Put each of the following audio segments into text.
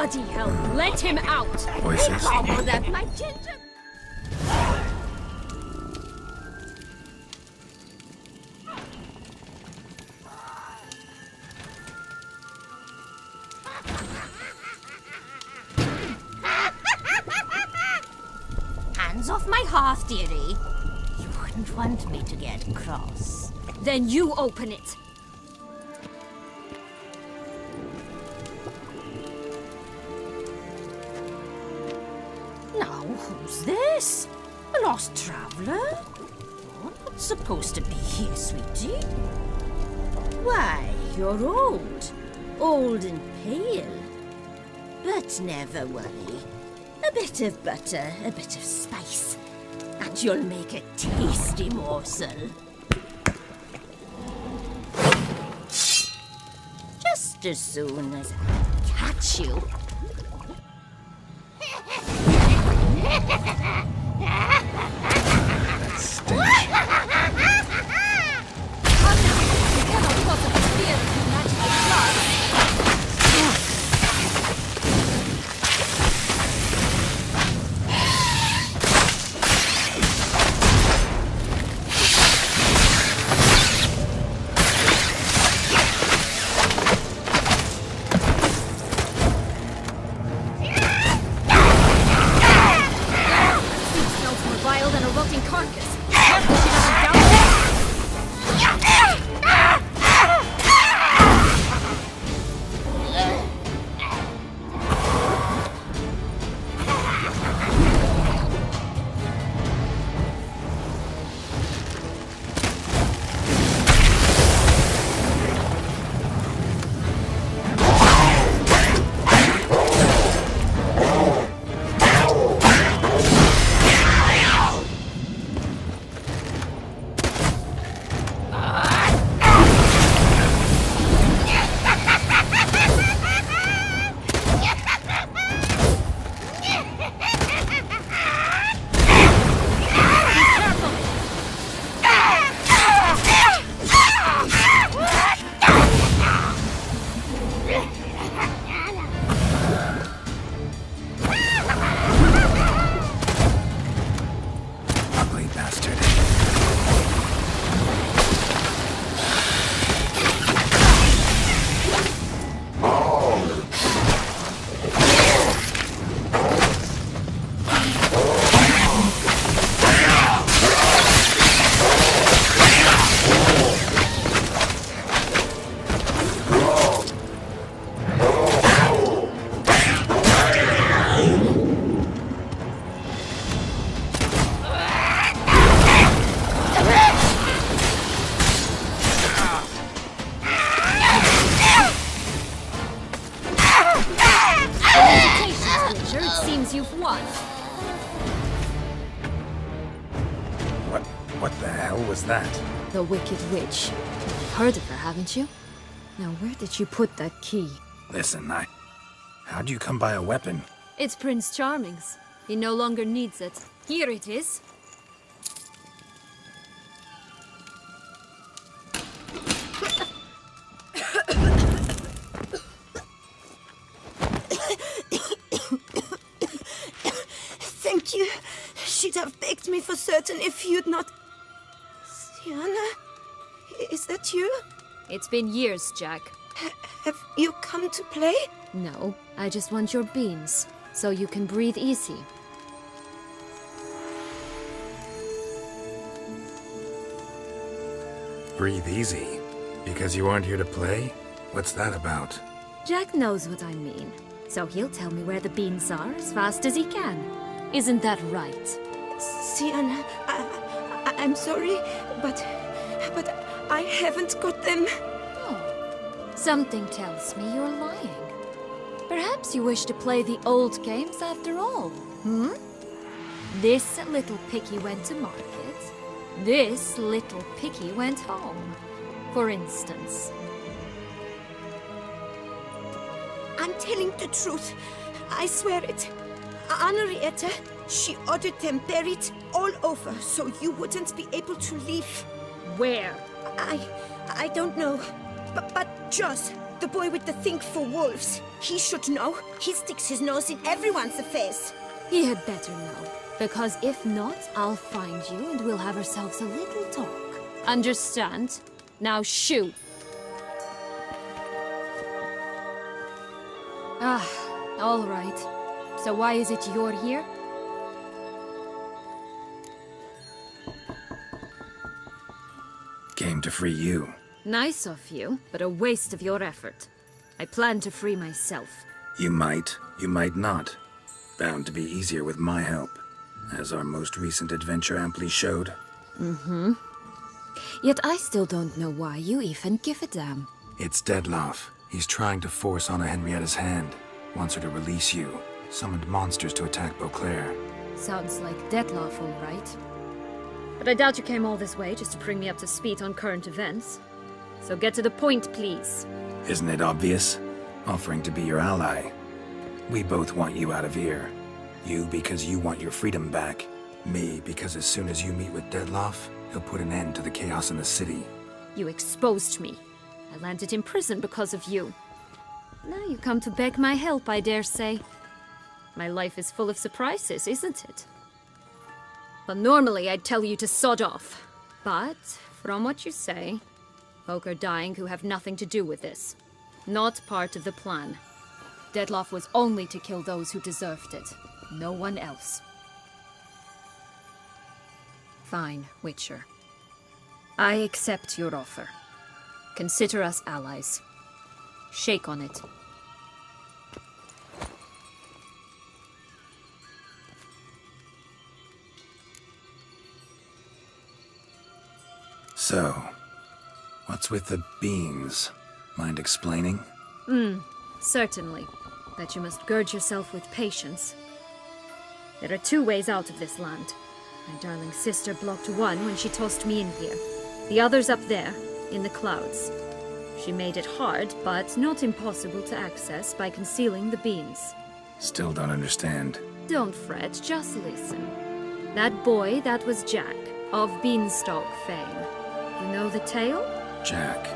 Bloody hell, let him out! Voices. Gobble that, my ginger... Hands off my hearth, dearie. You wouldn't want me to get cross. Then you open it. Now, who's this? A lost traveler? You're not supposed to be here, sweetie. Why, you're old. Old and pale. But never worry. A bit of butter, a bit of spice, and you'll make a tasty morsel. Just as soon as I catch you. What the hell was that? The Wicked Witch. You've heard of her, haven't you? Now, where did you put that key? Listen, how'd you come by a weapon? It's Prince Charming's. He no longer needs it. Here it is. Thank you. She'd have begged me for certain if you'd not... Sienna? Is that you? It's been years, Jack. Have you come to play? No, I just want your beans, so you can breathe easy. Breathe easy? Because you aren't here to play? What's that about? Jack knows what I mean, so he'll tell me where the beans are as fast as he can. Isn't that right? Sienna, I'm sorry, but I haven't got them. Oh, something tells me you're lying. Perhaps you wish to play the old games after all, hmm? This little picky went to market. This little picky went home, for instance. I'm telling the truth. I swear it. Henrietta, she ordered them buried all over so you wouldn't be able to leave. Where? I don't know. But Joss, The boy with the think for wolves. He should know. He sticks his nose in everyone's affairs. He had better know. Because if not, I'll find you and we'll have ourselves a little talk. Understand? Now shoo! Ah, all right. So why is it you're here? Came to free you. Nice of you, but a waste of your effort. I plan to free myself. You might not. Bound to be easier with my help, as our most recent adventure amply showed. Yet I still don't know why you even give a damn. It's Dettlaff. He's trying to force Anna Henrietta's hand. Wants her to release you. Summoned monsters to attack Beauclair. Sounds like Dettlaff, all right. But I doubt you came all this way just to bring me up to speed on current events. So get to the point, please. Isn't it obvious? Offering to be your ally. We both want you out of here. You because you want your freedom back. Me because as soon as you meet with Dettlaff, he'll put an end to the chaos in the city. You exposed me. I landed in prison because of you. Now you come to beg my help, I dare say. My life is full of surprises, isn't it? Well, normally I'd tell you to sod off. But, from what you say, folk are dying who have nothing to do with this. Not part of the plan. Dettlaff was only to kill those who deserved it. No one else. Fine, Witcher. I accept your offer. Consider us allies. Shake on it. So, what's with the beans? Mind explaining? Certainly. But you must gird yourself with patience. There are two ways out of this land. My darling sister blocked one when she tossed me in here. The other's up there, in the clouds. She made it hard, but not impossible to access by concealing the beans. Still don't understand. Don't fret, just listen. That boy, that was Jack, of Beanstalk fame. You know the tale? Jack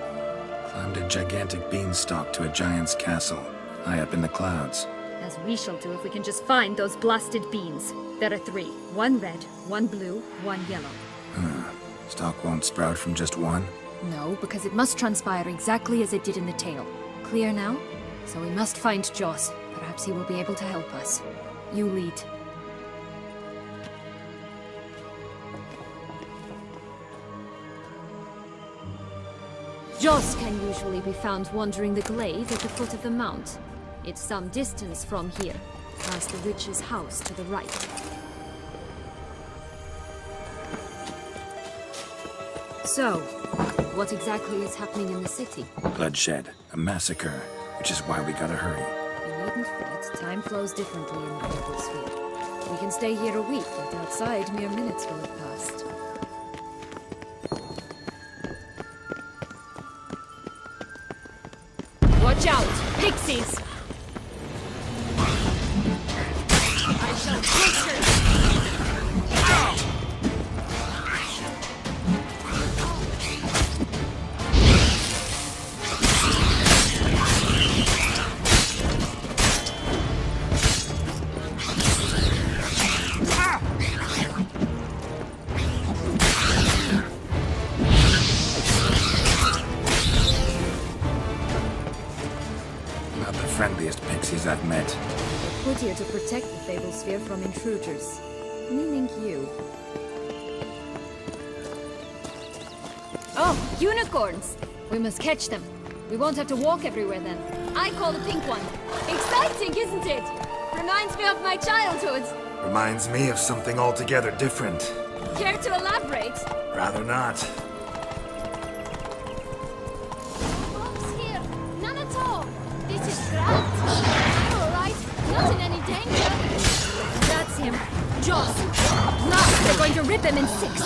climbed a gigantic beanstalk to a giant's castle, high up in the clouds. As we shall do if we can just find those blasted beans. There are 3. 1 red, 1 blue, 1 yellow. Stalk won't sprout from just one? No, because it must transpire exactly as it did in the tale. Clear now? So we must find Joss. Perhaps he will be able to help us. You lead. Joss can usually be found wandering the glade at the foot of the mount. It's some distance from here, past the witch's house to the right. So, what exactly is happening in the city? Bloodshed, a massacre, which is why we gotta hurry. You needn't fret. Time flows differently in the Fablesphere. We can stay here a week, but outside mere minutes will have passed. Watch out! Pixies! I shall butcher! Not the friendliest pixies I've met. We're put here to protect the Fablesphere from intruders. Meaning you. Oh, unicorns! We must catch them. We won't have to walk everywhere then. I call the pink one. Exciting, isn't it? Reminds me of my childhood. Reminds me of something altogether different. Care to elaborate? Rather not. Folks here, none at all. This is grand. I'm all right. Not in any danger. That's him. Joss. Now they're going to rip him in 6.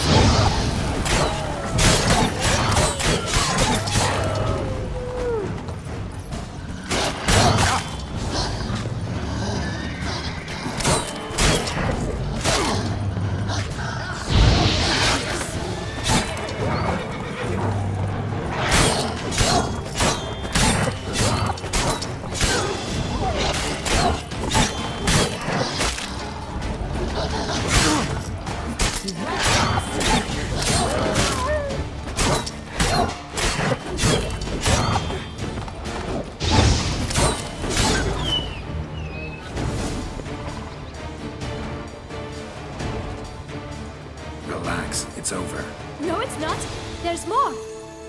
Relax, it's over. No, it's not. There's more.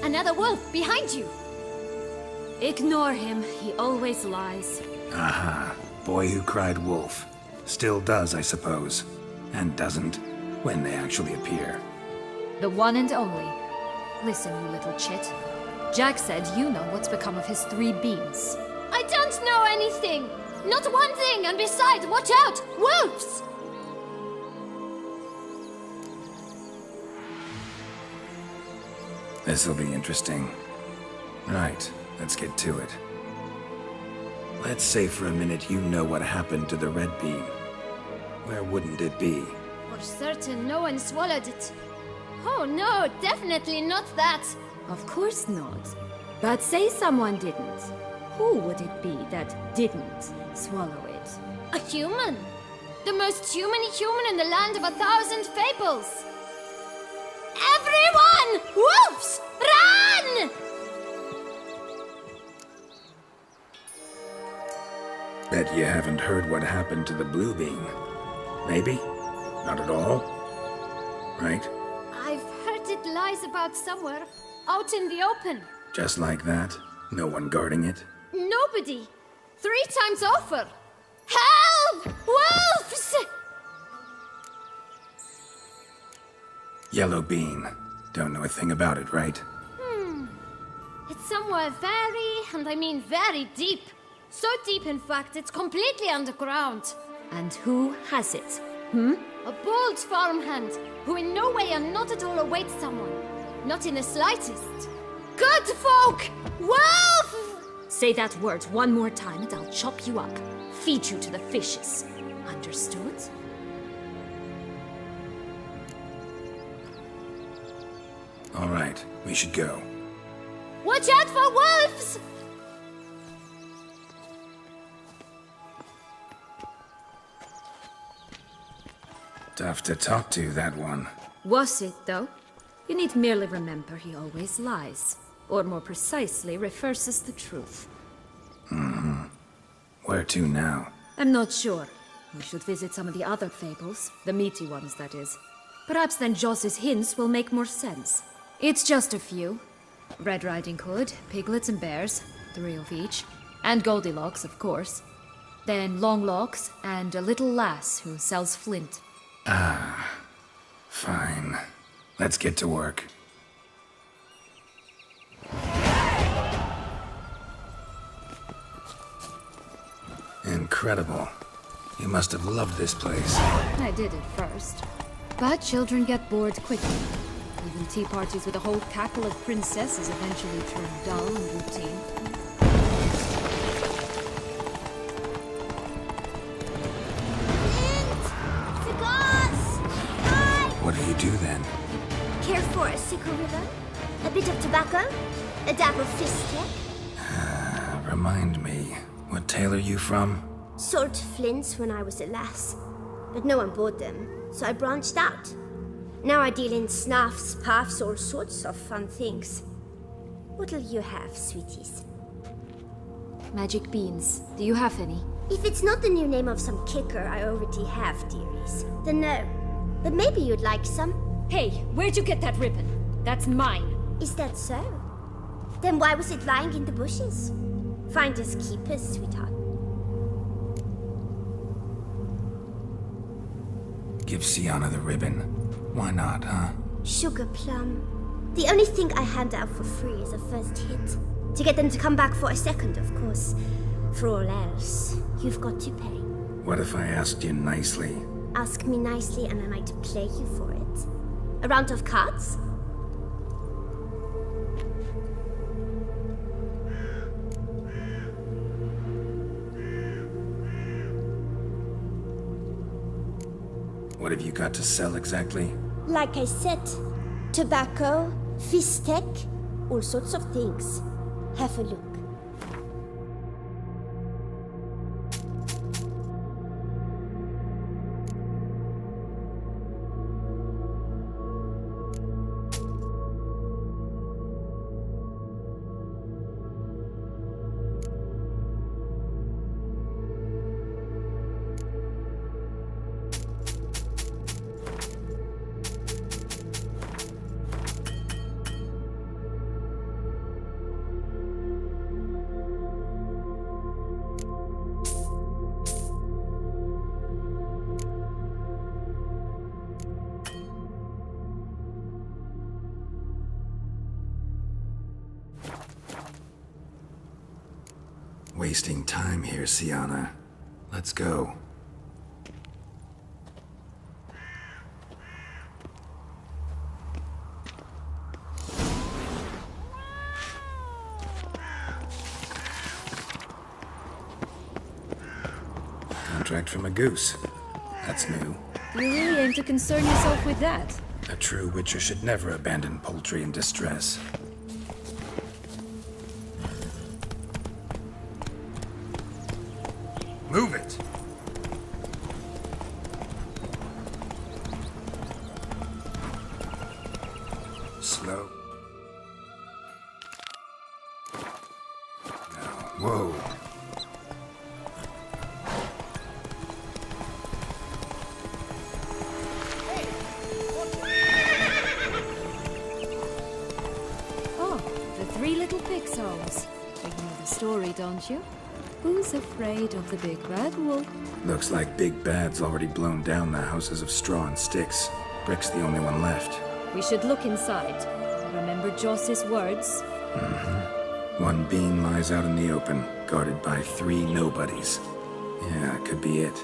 Another wolf behind you. Ignore him. He always lies. Aha. Boy who cried wolf. Still does, I suppose. And doesn't, when they actually appear. The one and only. Listen, you little chit. Jack said you know what's become of his 3 beams. I don't know anything! Not one thing, and besides, watch out! Wolves! This'll be interesting. Right, let's get to it. Let's say for a minute you know what happened to the red beam. Where wouldn't it be? For certain, no one swallowed it. Oh no, definitely not that. Of course not. But say someone didn't. Who would it be that didn't swallow it? A human. The most humany human in the land of 1,000 fables. Everyone! Wolves! Run! Bet you haven't heard what happened to the blue beam. Maybe? Not at all? Right? I've heard it lies about somewhere, out in the open. Just like that? No one guarding it? Nobody. 3 times over. Help! Wolves! Yellow bean. Don't know a thing about it, right? It's somewhere very, and I mean very deep. So deep, in fact, it's completely underground. And who has it? A bold farmhand, who in no way and not at all awaits someone. Not in the slightest. Good folk! Wolf! Say that word one more time and I'll chop you up. Feed you to the fishes. Understood? All right, we should go. Watch out for wolves! Tough to talk to, that one. Was it, though? You need merely remember he always lies. Or more precisely, reverses the truth. Where to now? I'm not sure. We should visit some of the other fables. The meaty ones, that is. Perhaps then Joss's hints will make more sense. It's just a few. Red Riding Hood, piglets and bears, 3 of each. And Goldilocks, of course. Then Longlocks, and a little lass who sells flint. Fine. Let's get to work. Incredible. You must have loved this place. I did at first. But children get bored quickly. Even tea parties with a whole cackle of princesses eventually turn dull and routine. What do you do then? Care for a cigarilla? A bit of tobacco? A dab of fistic? Remind me, what tale are you from? Sold flints when I was a lass. But no one bought them, so I branched out. Now I deal in snuffs, puffs, all sorts of fun things. What'll you have, sweeties? Magic beans. Do you have any? If it's not the new name of some kicker I already have, dearies, then no. But maybe you'd like some. Hey, where'd you get that ribbon? That's mine. Is that so? Then why was it lying in the bushes? Finders keepers, sweetheart. Give Sienna the ribbon. Why not, huh? Sugar plum. The only thing I hand out for free is a first hit. To get them to come back for a second, of course. For all else, you've got to pay. What if I asked you nicely? Ask me nicely and I might play you for it. A round of cards? What have you got to sell exactly? Like I said, tobacco, fistek, all sorts of things. Have a look. Wasting time here, Sienna. Let's go. Contract from a goose. That's new. You really aim to concern yourself with that? A true witcher should never abandon poultry in distress. Move it! Slow. Now, whoa. Oh, the three little pig's holes. You know the story, don't you? Who's afraid of the big bad wolf? Looks like Big Bad's already blown down the houses of straw and sticks. Brick's the only one left. We should look inside. Remember Joss's words? One beam lies out in the open, guarded by 3 nobodies. Yeah, could be it.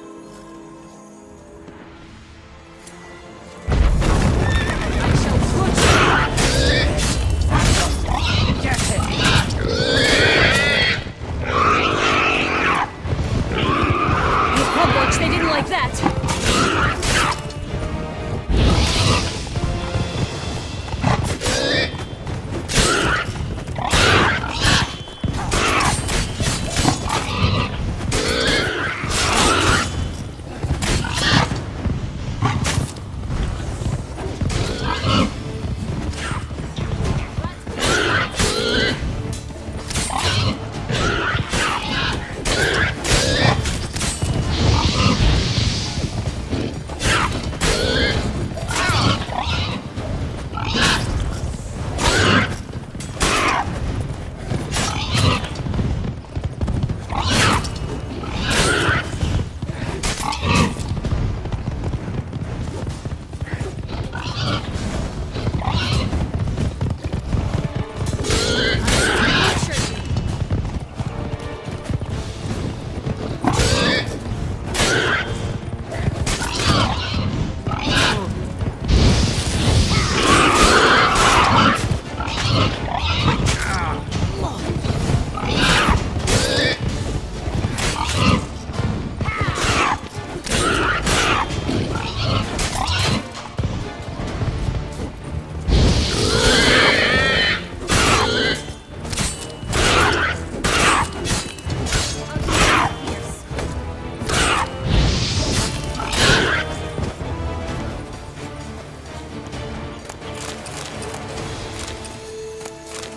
They didn't like that.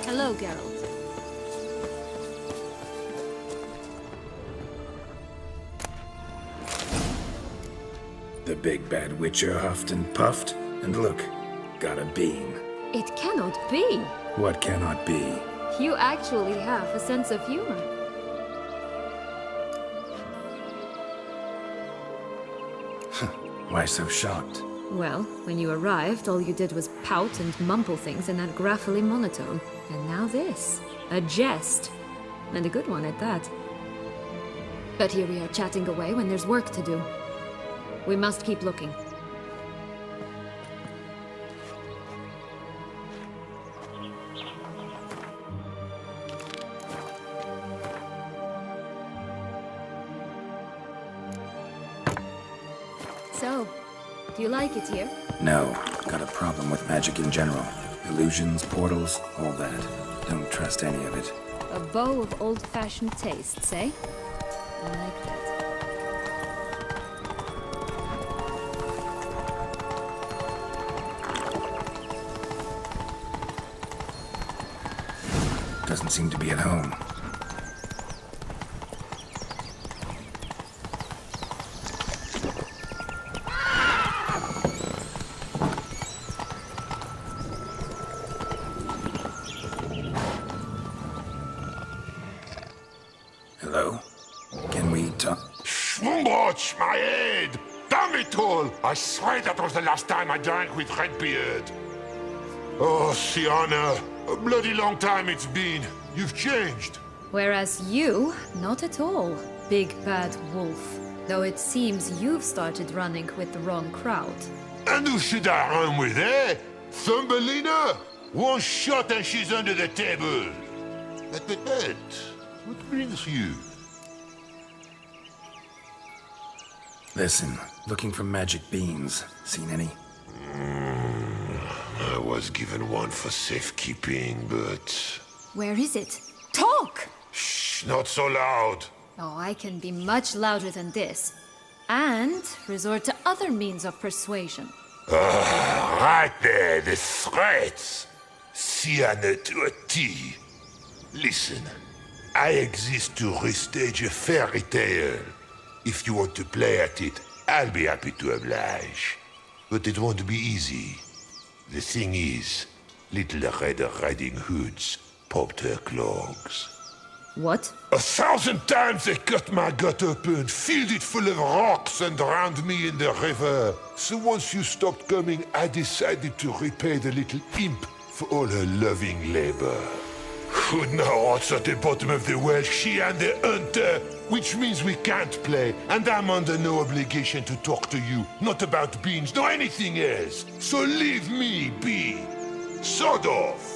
Hello, Geralt. The big bad witcher huffed and puffed, and look, got a beam. It cannot be. What cannot be? You actually have a sense of humor. Why so shocked? Well, when you arrived, all you did was pout and mumble things in that graphily monotone. And now this. A jest. And a good one at that. But here we are chatting away when there's work to do. We must keep looking. So, do you like it here? No, got a problem with magic in general. Illusions, portals, all that. Don't trust any of it. A bow of old-fashioned tastes, eh? I like that. Doesn't seem to be at home. Hello? Can we talk? Schwumbotsch, my head! Damn it all! I swear that was the last time I drank with Redbeard. Oh, Sienna, a bloody long time it's been. You've changed. Whereas you, not at all, big bad wolf. Though it seems you've started running with the wrong crowd. And who should I run with, eh? Thumbelina? One shot and she's under the table. But, what brings you? Listen, looking for magic beans. Seen any? I was given one for safekeeping, but... Where is it? Talk! Shh, not so loud. Oh, I can be much louder than this. And resort to other means of persuasion. Right there, the threats. Sienna to a T. Listen, I exist to restage a fairy tale. If you want to play at it, I'll be happy to oblige. But it won't be easy. The thing is, Little Red Riding Hoods popped her clogs. What? 1,000 times they cut my gut open, filled it full of rocks, and drowned me in the river. So once you stopped coming, I decided to repay the little imp for all her loving labor. Who now rots at the bottom of the well, she and the hunter, which means we can't play, and I'm under no obligation to talk to you, not about beans, nor anything else. So leave me be. Sod off.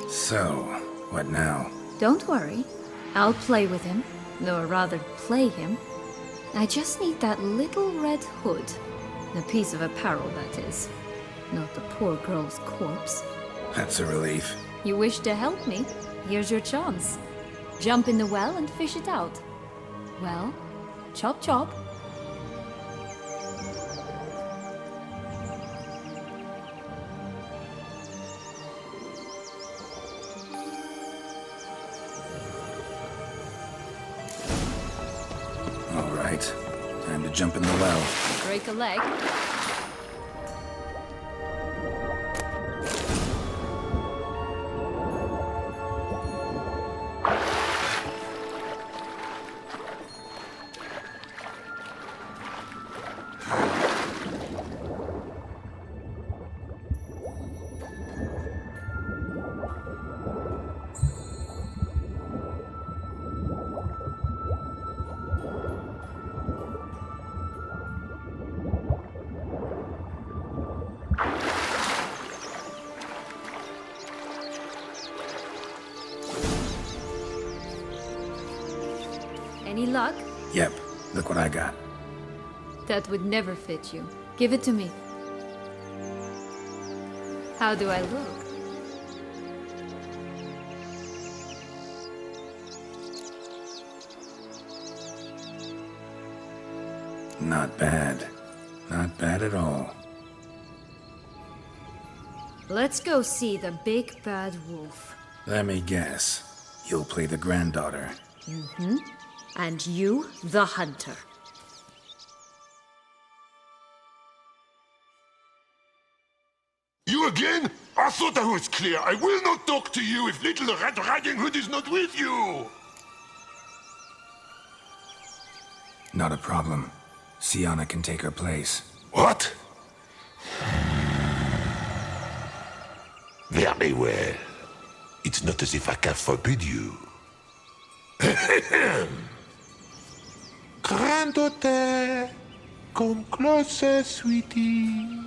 So, what now? Don't worry. I'll play with him. Or rather, play him. I just need that little red hood. A piece of apparel, that is. Not the poor girl's corpse. That's a relief. You wish to help me? Here's your chance. Jump in the well and fish it out. Well, chop chop. All right. Time to jump in the well. Break a leg. Any luck? Yep. Look what I got. That would never fit you. Give it to me. How do I look? Not bad. Not bad at all. Let's go see the big bad wolf. Let me guess. You'll play the granddaughter. And you, the hunter. You again? I thought I was clear. I will not talk to you if Little Red Riding Hood is not with you. Not a problem. Sienna can take her place. What? Very well. It's not as if I can forbid you. Granddaughter, come closer, sweetie.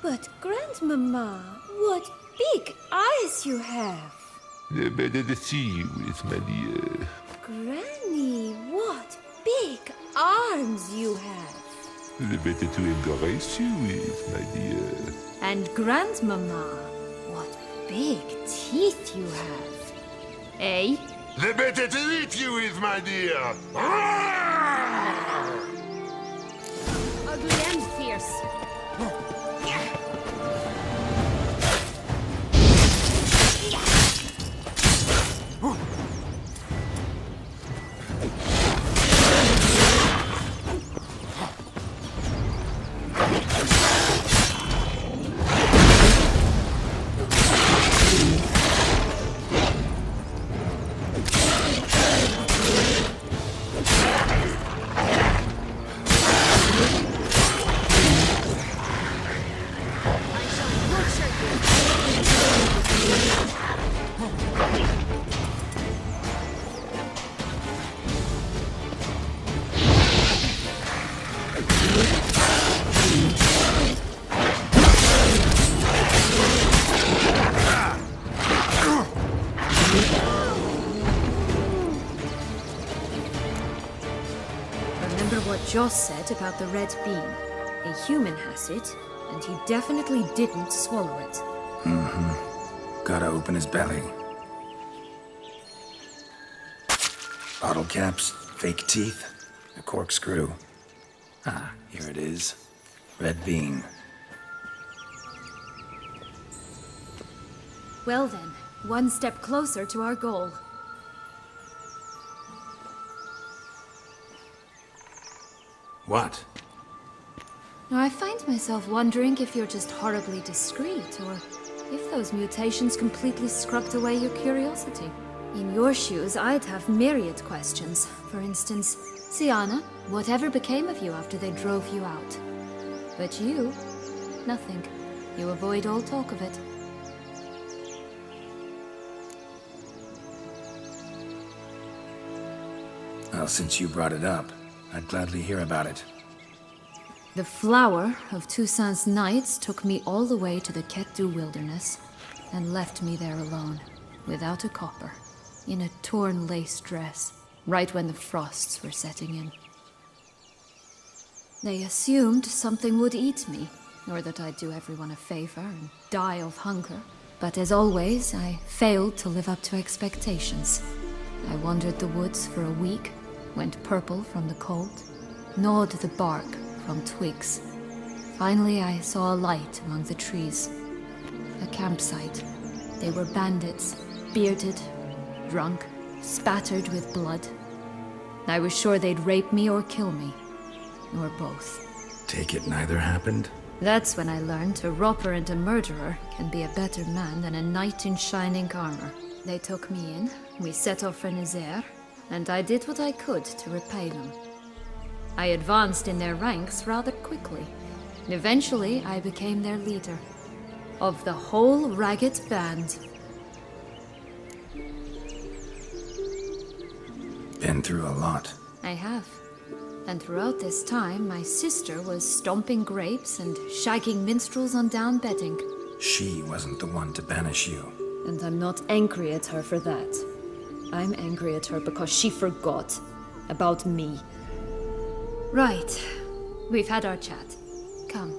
But, Grandmama, what big eyes you have! The better to see you with, my dear. Granny, what big arms you have! The better to embrace you with, my dear. And Grandmama, what big teeth you have. Eh? The better to eat you with, my dear. Ugly and fierce. Joss said about the red bean. A human has it, and he definitely didn't swallow it. Gotta open his belly. Bottle caps, fake teeth, a corkscrew. Ah, here it is. Red bean. Well then, one step closer to our goal. What? Now, I find myself wondering if you're just horribly discreet, or if those mutations completely scrubbed away your curiosity. In your shoes, I'd have myriad questions. For instance, Siana, whatever became of you after they drove you out? But you, nothing. You avoid all talk of it. Well, since you brought it up, I'd gladly hear about it. The flower of Toussaint's Knights took me all the way to the Ketdu wilderness and left me there alone, without a copper, in a torn lace dress, right when the frosts were setting in. They assumed something would eat me, or that I'd do everyone a favor and die of hunger. But as always, I failed to live up to expectations. I wandered the woods for a week, went purple from the cold, gnawed the bark from twigs. Finally, I saw a light among the trees. A campsite. They were bandits, bearded, drunk, spattered with blood. I was sure they'd rape me or kill me, or both. Take it neither happened? That's when I learned a robber and a murderer can be a better man than a knight in shining armor. They took me in, we set off for Nazaire, and I did what I could to repay them. I advanced in their ranks rather quickly. And eventually, I became their leader. Of the whole ragged band. Been through a lot. I have. And throughout this time, my sister was stomping grapes and shagging minstrels on down bedding. She wasn't the one to banish you. And I'm not angry at her for that. I'm angry at her because she forgot about me. Right. We've had our chat. Come.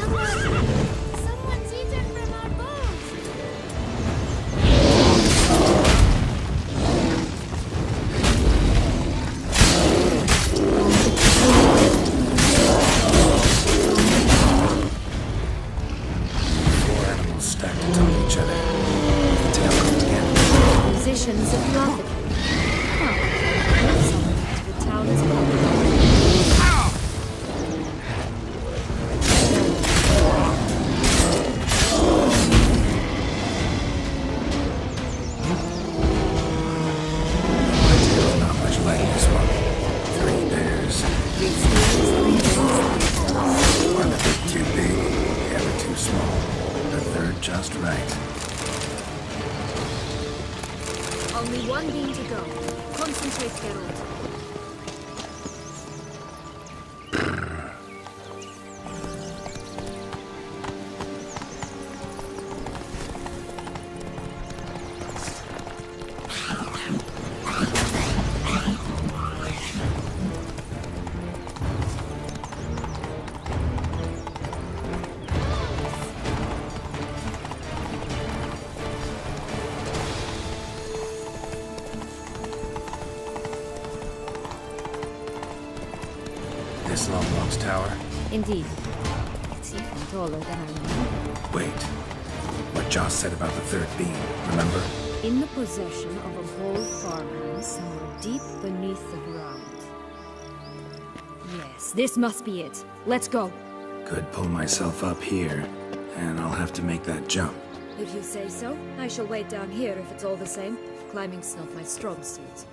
Someone's eaten from our bones! Four animals stacked atop each other. The tail comes again. Musicians of Lothar. Huh. Someone went to the town as well. Not much like this one. 3 bears. One a bit too big, the other too small. The third just right. Only one beam to go. Concentrate, Geralt. This Longbox Tower? Indeed. It's even taller than I remember. Wait. What Joss said about the third beam, remember? in the possession of a whole farmland somewhere deep beneath the ground. Yes, this must be it. Let's go. Could pull myself up here, and I'll have to make that jump. If you say so, I shall wait down here if it's all the same. Climbing's not my strong suit.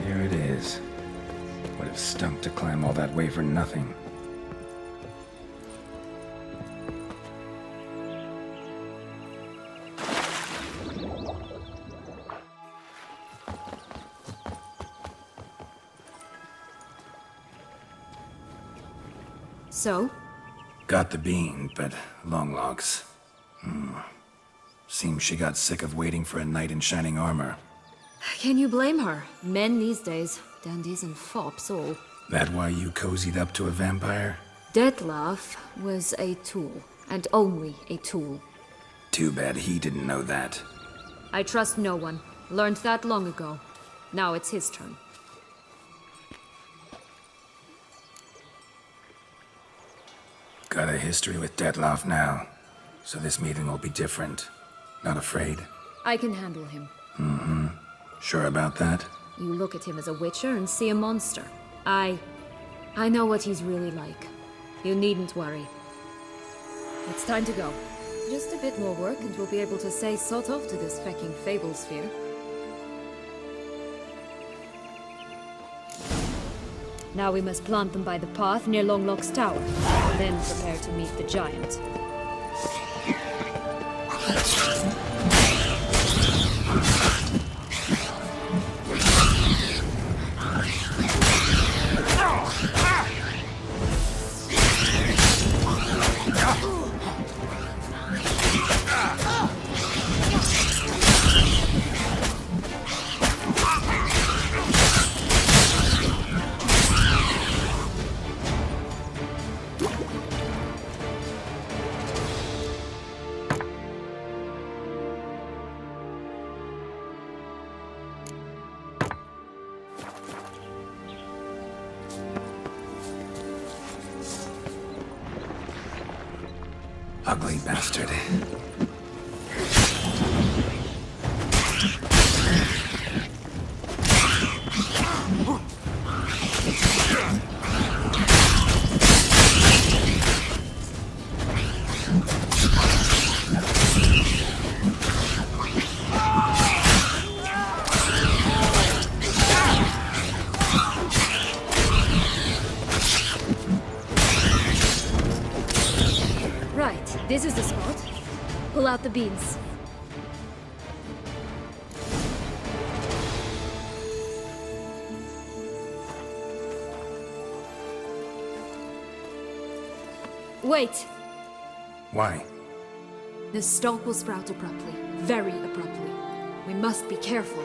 Here it is. Would have stunk to climb all that way for nothing. So? Got the bean, but Longlocks. Seems she got sick of waiting for a knight in shining armor. Can you blame her? Men these days, dandies and fops all. That why you cozied up to a vampire? Dettlaff was a tool, and only a tool. Too bad he didn't know that. I trust no one. Learned that long ago. Now it's his turn. Got a history with Dettlaff now, so this meeting will be different. Not afraid? I can handle him. Sure about that? You look at him as a witcher and see a monster. I know what he's really like. You needn't worry. It's time to go. Just a bit more work and we'll be able to say sort off to this fecking fable sphere. Now we must plant them by the path near Longlock's tower, then prepare to meet the giant. Ugly bastard. Right, this is the spot. Pull out the beans. Wait! Why? The stalk will sprout abruptly. Very abruptly. We must be careful.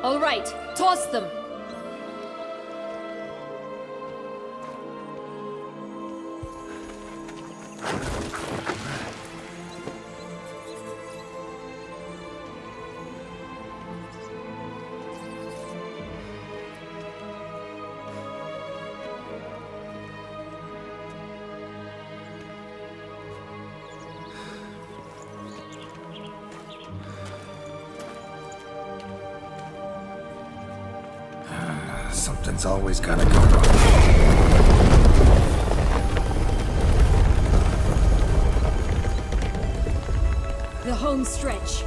All right, toss them. Something's always gotta go wrong. The home stretch.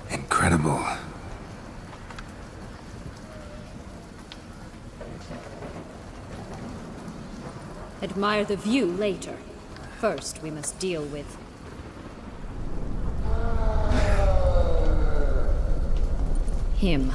Incredible. Admire the view later. First, we must deal with... him.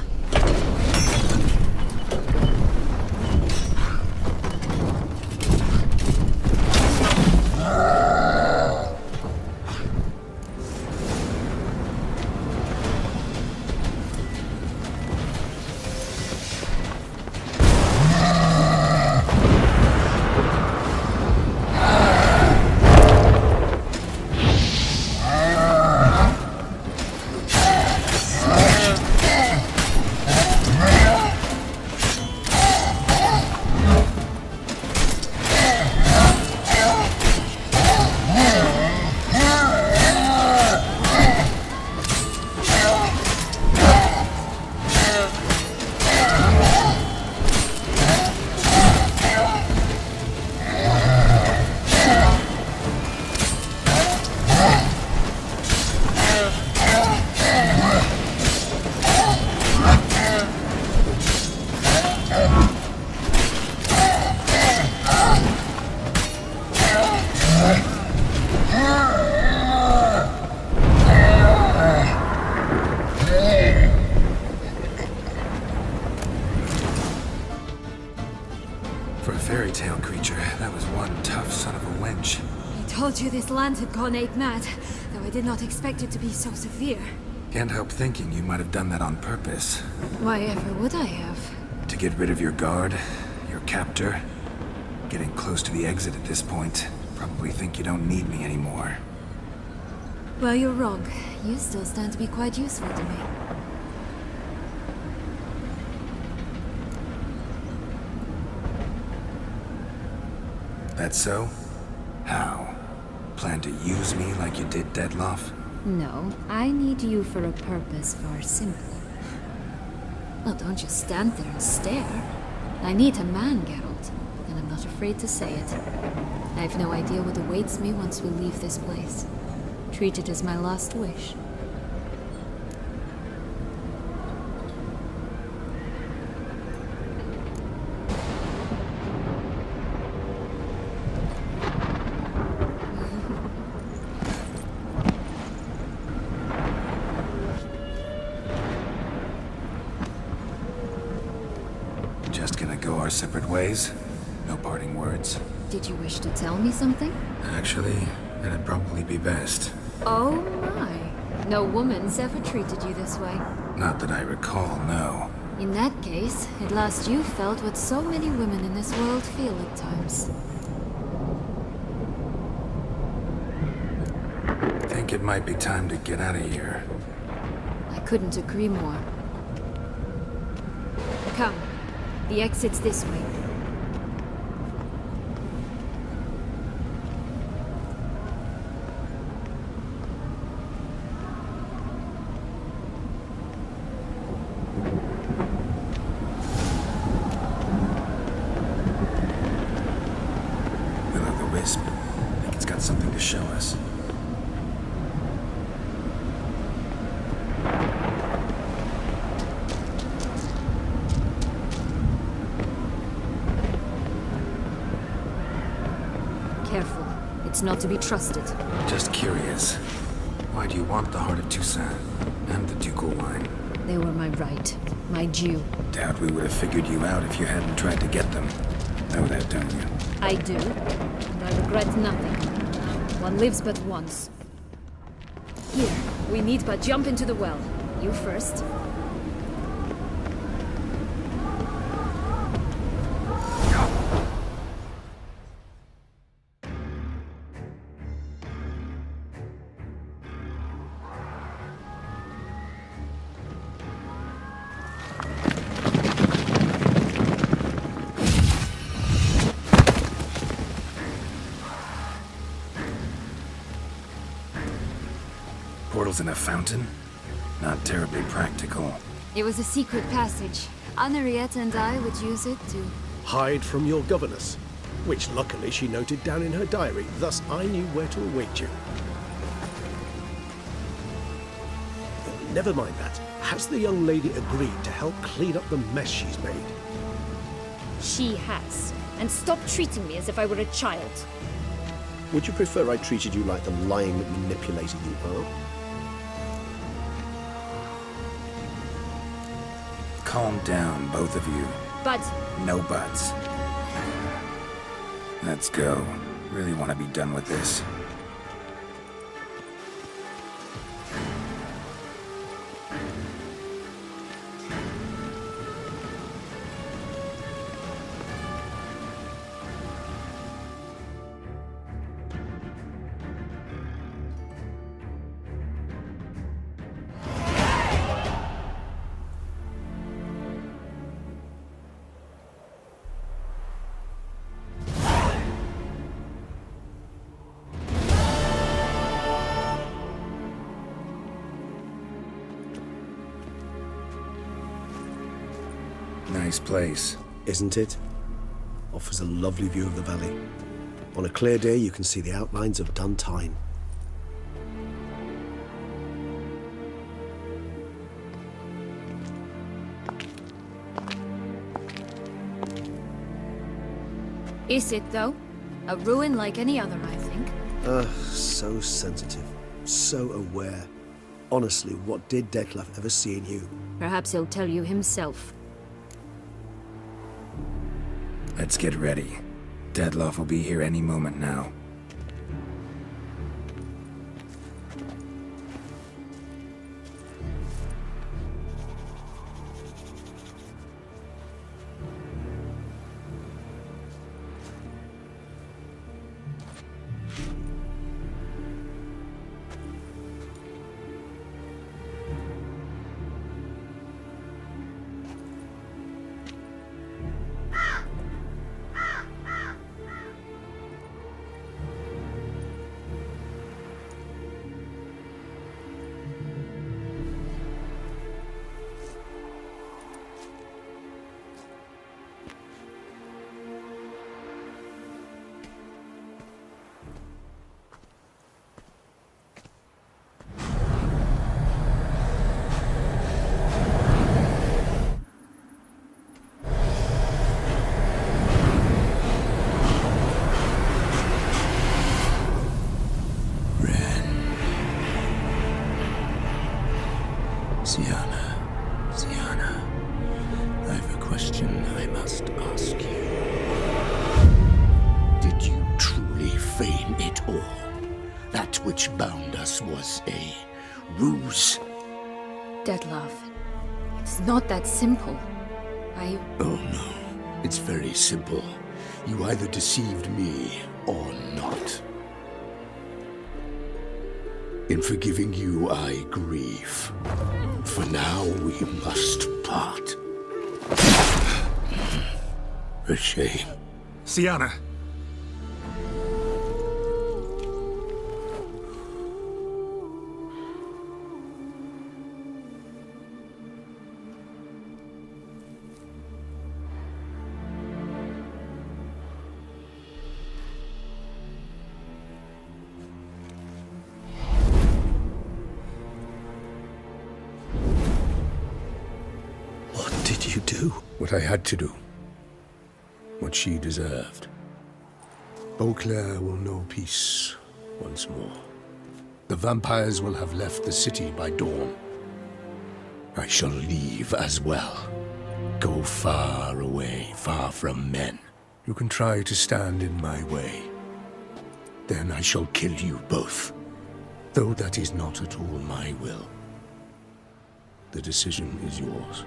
For a fairy tale creature, that was one tough son of a wench. I told you this land had gone ape mad, though I did not expect it to be so severe. Can't help thinking you might have done that on purpose. Why ever would I have? To get rid of your guard, your captor. Getting close to the exit at this point. Probably think you don't need me anymore. Well, you're wrong. You still stand to be quite useful to me. That so? How? Plan to use me like you did Dettlaff? No, I need you for a purpose far simpler. Well, don't just stand there and stare. I need a man, Geralt, and I'm not afraid to say it. I have no idea what awaits me once we leave this place. Treat it as my last wish. Just gonna go our separate ways? No parting words? Did you wish to tell me something? Actually, that'd probably be best. Oh my. No woman's ever treated you this way. Not that I recall, no. In that case, at last you felt what so many women in this world feel at times. Think it might be time to get out of here. I couldn't agree more. Come. The exit's this way. show us? Careful. It's not to be trusted. Just curious. Why do you want the Heart of Toussaint and the ducal wine? They were my right. My due. Doubt we would have figured you out if you hadn't tried to get them. Know that, don't you? I do. And I regret nothing. One lives but once. Here, we need but jump into the well. You first. Portals in a fountain? Not terribly practical. It was a secret passage. Henriette and I would use it to... Hide from your governess, which luckily she noted down in her diary, thus I knew where to await you. Never mind that. Has the young lady agreed to help clean up the mess she's made? She has. And stop treating me as if I were a child. Would you prefer I treated you like the lying manipulator you are? Calm down, both of you. But... No buts. Let's go. Really want to be done with this. Nice place. Isn't it? Offers a lovely view of the valley. On a clear day, you can see the outlines of Duntine. Is it, though? A ruin like any other, I think. So sensitive. So aware. Honestly, what did Dettlaff ever see in you? Perhaps he'll tell you himself. Let's get ready. Dettlaff will be here any moment now. Syanna, I have a question I must ask you. Did you truly feign it all? That which bound us was a ruse? Dettlaff, it's not that simple. Oh no, it's very simple. You either deceived me or not. In forgiving you, I grieve. For now, we must part. A shame. Syanna! did you do? What I had to do. What she deserved. Beauclair will know peace once more. The vampires will have left the city by dawn. I shall leave as well. Go far away, far from men. You can try to stand in my way. Then I shall kill you both. Though that is not at all my will. The decision is yours.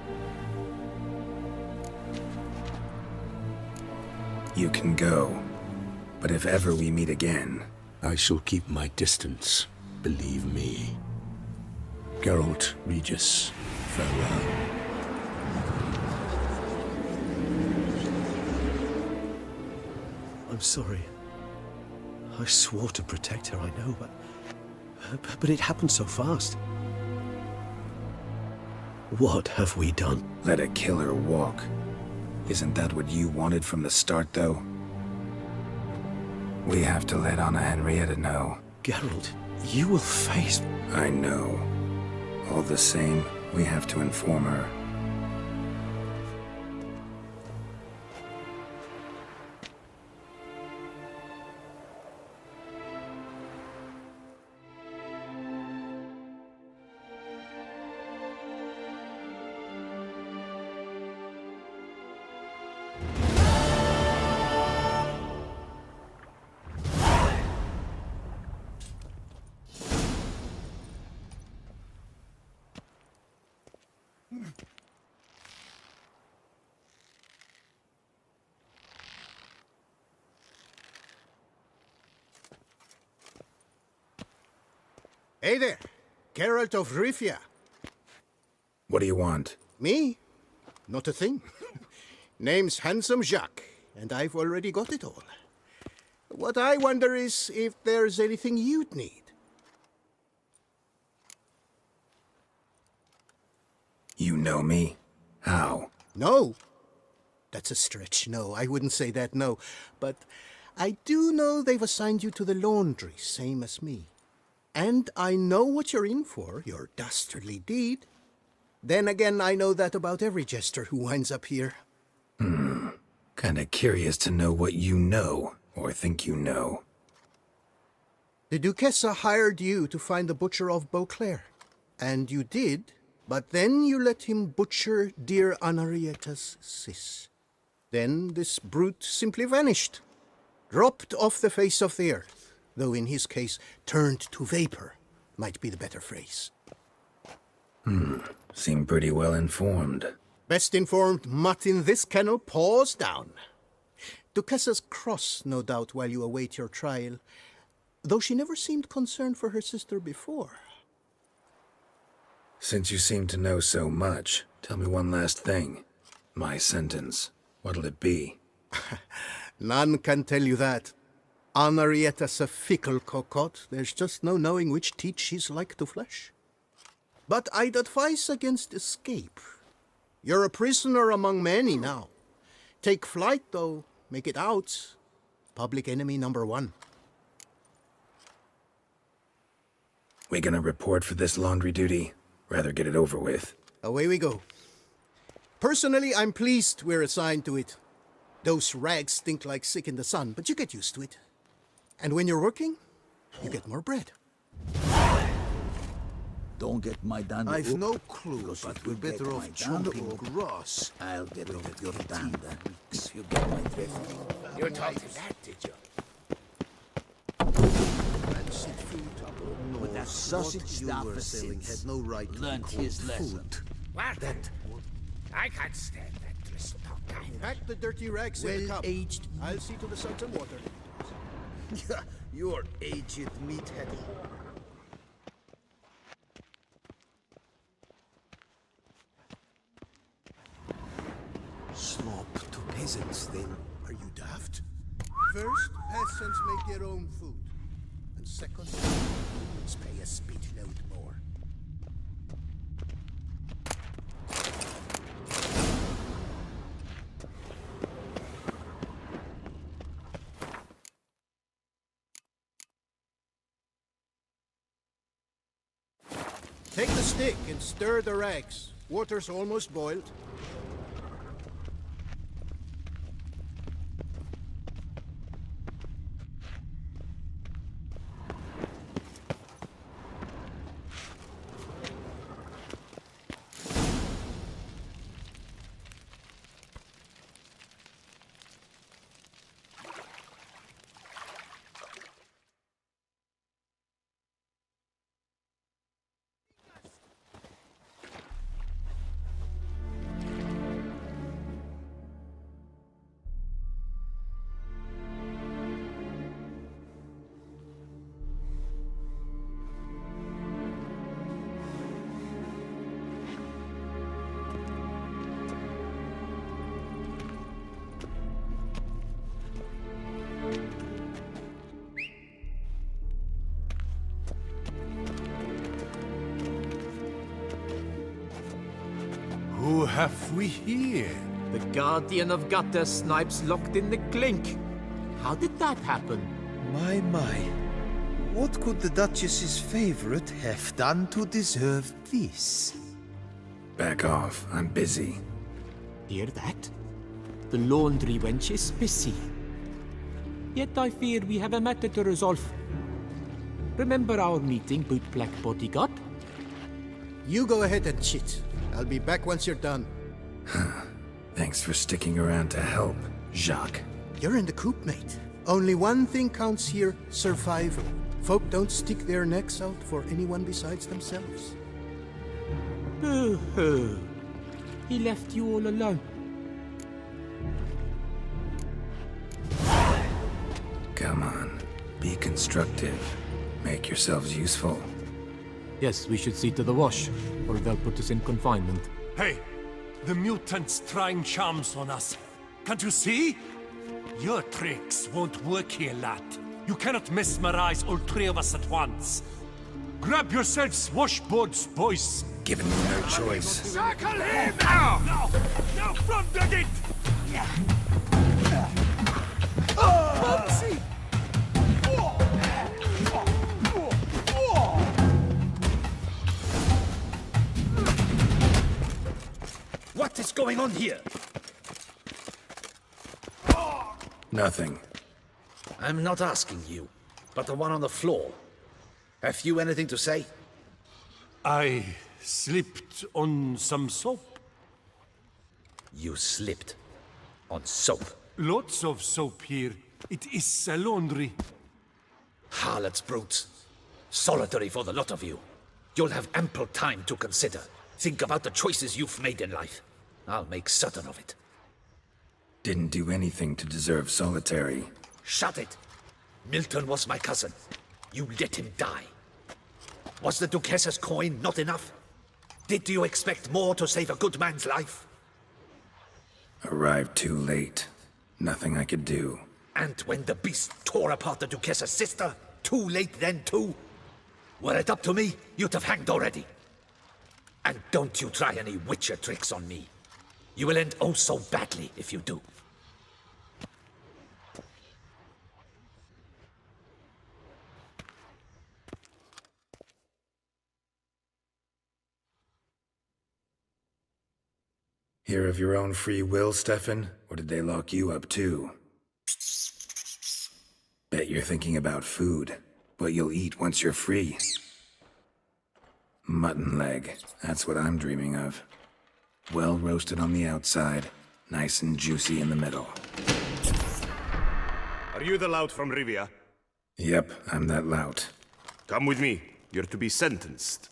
You can go. But if ever we meet again... I shall keep my distance, believe me. Geralt, Regis, farewell. I'm sorry. I swore to protect her, I know, but it happened so fast. What have we done? Let a killer walk. Isn't that what you wanted from the start, though? We have to let Anna Henrietta know. Geralt, you will face... I know. All the same, we have to inform her. Hey there, Geralt of Rivia. What do you want? Me? Not a thing. Name's Handsome Jacques, and I've already got it all. What I wonder is if there's anything you'd need. You know me? How? No. That's a stretch, no. I wouldn't say that, no. But I do know they've assigned you to the laundry, same as me. And I know what you're in for, your dastardly deed. Then again, I know that about every jester who winds up here. Kinda curious to know what you know, or think you know. The Duchessa hired you to find the butcher of Beauclair. And you did, but then you let him butcher dear Anarietta's sis. Then this brute simply vanished, dropped off the face of the earth. Though in his case, turned to vapor, might be the better phrase. Seem pretty well informed. Best informed mutt in this kennel, paws down. Duchessa's cross, no doubt, while you await your trial, though she never seemed concerned for her sister before. Since you seem to know so much, tell me one last thing. My sentence, what'll it be? None can tell you that. Anarietta's a fickle cocotte. There's just no knowing which teat she's like to flesh. But I'd advise against escape. You're a prisoner among many now. Take flight, though. Make it out. Public enemy number one. We gonna report for this laundry duty? Rather get it over with. Away we go. Personally, I'm pleased we're assigned to it. Those rags stink like sick in the sun, but you get used to it. And when you're working, you get more bread. Don't get my dander. I've no clue, but we're better off chomping grass. I'll get rid of your dander if you get my drift. You taught him that, did you? With that sausage stuff of sins, had no right to learned his lesson. What? I can't stand that little guy. Pack the dirty rags in the cup. Well-aged. I'll see to the suds and water. You're aged meathead. Slop to peasants, then. Are you daft? First, peasants make their own food. And second, let's pay a speedload more. Take the stick and stir the rags. Water's almost boiled. Who have we here? The Guardian of Gutter Snipes locked in the clink. How did that happen? My, my. What could the Duchess's favorite have done to deserve this? Back off. I'm busy. Hear that? The laundry wench is busy. Yet I fear we have a matter to resolve. Remember our meeting, bootblack bodyguard? You go ahead and chit. I'll be back once you're done. Thanks for sticking around to help, Jacques. You're in the coop, mate. Only one thing counts here, survival. Folk don't stick their necks out for anyone besides themselves. Boo-hoo. He left you all alone. Come on. Be constructive. Make yourselves useful. Yes, we should see to the wash, or they'll put us in confinement. Hey, the mutant's trying charms on us. Can't you see? Your tricks won't work here, lad. You cannot mesmerize all three of us at once. Grab yourselves washboards, boys. Given me no choice. Circle him! Now! Now front it! Bubsy! What is going on here? Nothing. I'm not asking you, but the one on the floor. Have you anything to say? I slipped on some soap. You slipped on soap. Lots of soap here. It is a laundry. Harlots, brutes. Solitary for the lot of you. You'll have ample time to consider. Think about the choices you've made in life. I'll make certain of it. Didn't do anything to deserve solitary. Shut it! Milton was my cousin. You let him die. Was the Duchess's coin not enough? Did you expect more to save a good man's life? Arrived too late. Nothing I could do. And when the beast tore apart the Duchess's sister, too late then too? Were it up to me, you'd have hanged already. And don't you try any Witcher tricks on me. You will end oh so badly if you do. Here of your own free will, Stefan? Or did they lock you up too? Bet you're thinking about food. What you'll eat once you're free. Mutton leg. That's what I'm dreaming of. Well roasted on the outside, nice and juicy in the middle. Are you the lout from Rivia? Yep, I'm that lout. Come with me. You're to be sentenced.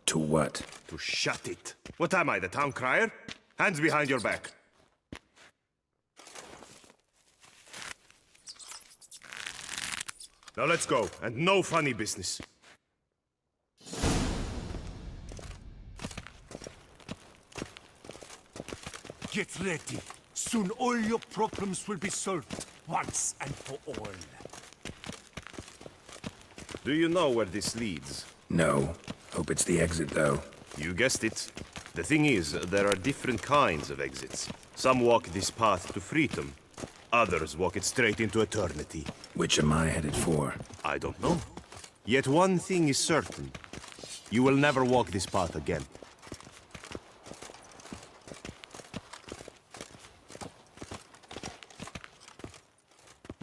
To what? To shut it. What am I, the town crier? Hands behind your back. Now let's go, and no funny business. Get ready. Soon all your problems will be solved, once and for all. Do you know where this leads? No. Hope it's the exit, though. You guessed it. The thing is, there are different kinds of exits. Some walk this path to freedom. Others walk it straight into eternity. Which am I headed for? I don't know. Yet one thing is certain. You will never walk this path again.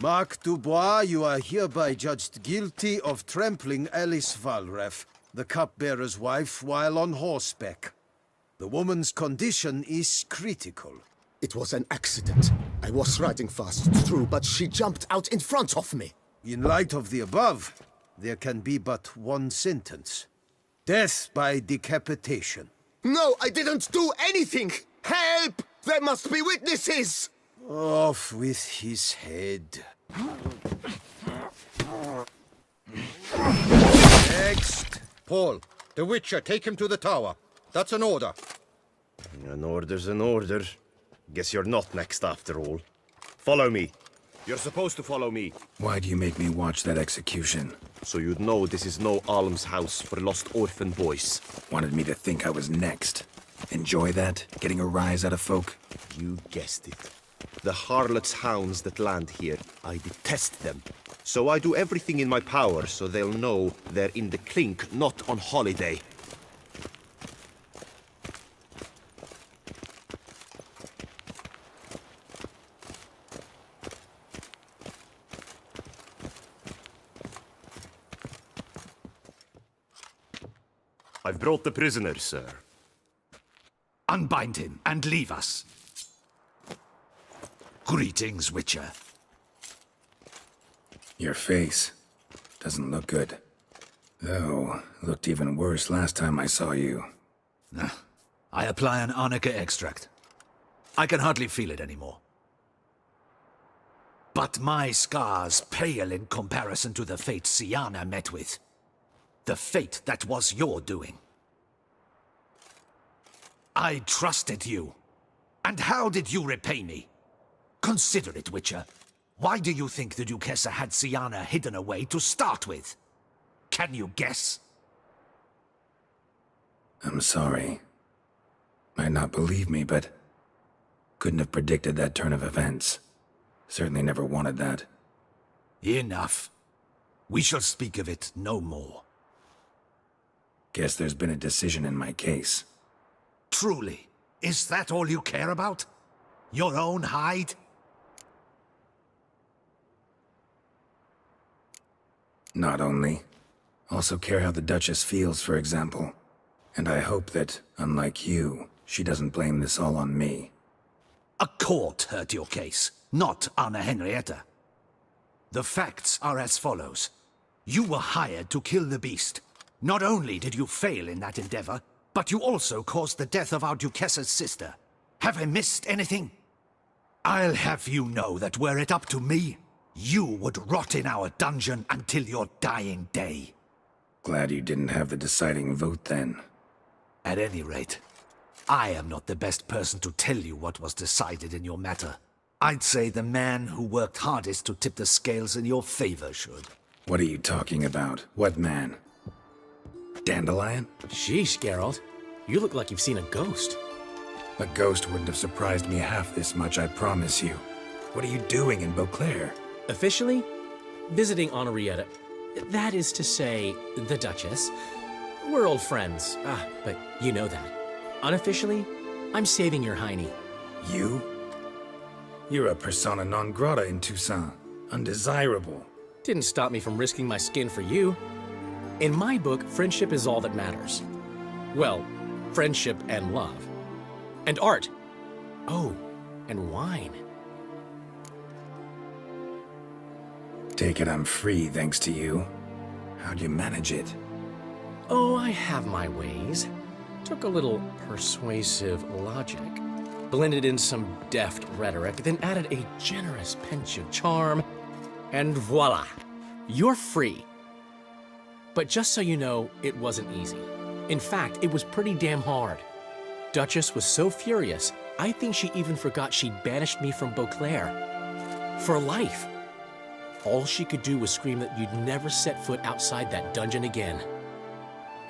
Mark Dubois, you are hereby judged guilty of trampling Alice Valref, the cupbearer's wife, while on horseback. The woman's condition is critical. It was an accident. I was riding fast, true, but she jumped out in front of me. In light of the above, there can be but one sentence. Death by decapitation. No, I didn't do anything! Help! There must be witnesses! Off with his head. Next. Paul, the Witcher, take him to the tower. That's an order. An order's an order. Guess you're not next after all. Follow me. You're supposed to follow me. Why do you make me watch that execution? So you'd know this is no almshouse for lost orphan boys. Wanted me to think I was next. Enjoy that? Getting a rise out of folk? You guessed it. The harlots' hounds that land here, I detest them. So I do everything in my power so they'll know they're in the clink, not on holiday. I've brought the prisoner, sir. Unbind him and leave us. Greetings, Witcher. Your face doesn't look good. Though, looked even worse last time I saw you. I apply an arnica extract. I can hardly feel it anymore. But my scars pale in comparison to the fate Syanna met with. The fate that was your doing. I trusted you. And how did you repay me? Consider it, Witcher. Why do you think the Duquesa had Syanna hidden away to start with? Can you guess? I'm sorry. Might not believe me, but couldn't have predicted that turn of events. Certainly never wanted that. Enough. We shall speak of it no more. Guess there's been a decision in my case. Truly, is that all you care about? Your own hide? Not only. Also care how the Duchess feels, for example. And I hope that, unlike you, she doesn't blame this all on me. A court heard your case, not Anna Henrietta. The facts are as follows. You were hired to kill the beast. Not only did you fail in that endeavor, but you also caused the death of our Duquesa's sister. Have I missed anything? I'll have you know that were it up to me, you would rot in our dungeon until your dying day. Glad you didn't have the deciding vote then. At any rate, I am not the best person to tell you what was decided in your matter. I'd say the man who worked hardest to tip the scales in your favor should. What are you talking about? What man? Dandelion? Sheesh, Geralt. You look like you've seen a ghost. A ghost wouldn't have surprised me half this much, I promise you. What are you doing in Beauclair? Officially, visiting Henrietta. That is to say, the Duchess. We're old friends, but you know that. Unofficially, I'm saving your hiney. You? You're a persona non grata in Toussaint. Undesirable. Didn't stop me from risking my skin for you. In my book, friendship is all that matters. Well, friendship and love. And art. Oh, and wine. Take it I'm free thanks to you. How'd you manage it? Oh, I have my ways. Took a little persuasive logic, blended in some deft rhetoric, then added a generous pinch of charm, and voila! You're free. But just so you know, it wasn't easy. In fact, it was pretty damn hard. Duchess was so furious, I think she even forgot she'd banished me from Beauclair. For life. All she could do was scream that you'd never set foot outside that dungeon again.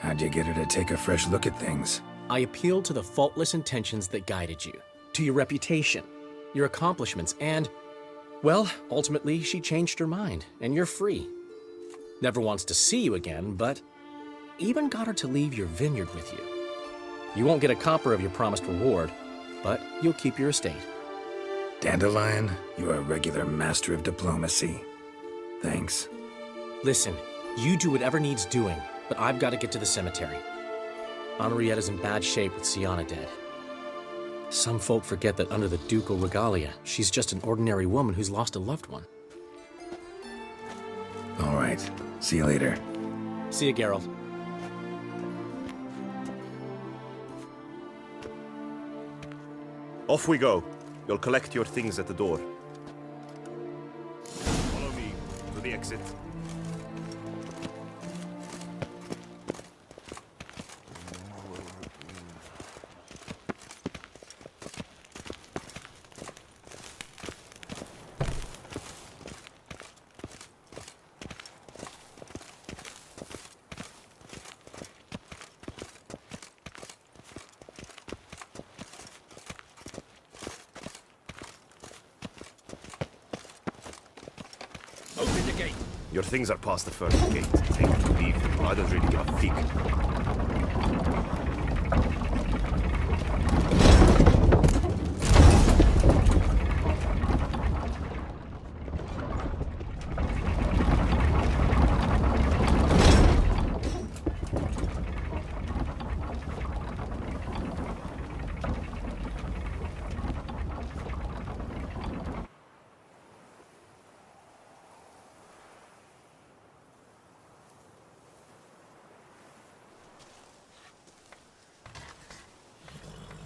How'd you get her to take a fresh look at things? I appealed to the faultless intentions that guided you, to your reputation, your accomplishments, and, well, ultimately she changed her mind, and you're free. Never wants to see you again, but even got her to leave your vineyard with you. You won't get a copper of your promised reward, but you'll keep your estate. Dandelion, you're a regular master of diplomacy. Thanks. Listen, you do whatever needs doing, but I've got to get to the cemetery. Henrietta's in bad shape with Syanna dead. Some folk forget that under the ducal regalia, she's just an ordinary woman who's lost a loved one. All right. See you later. See you, Geralt. Off we go. You'll collect your things at the door. Follow me to the exit. again. Your things are past the first gate. Take it or leave them. I don't really give a fig.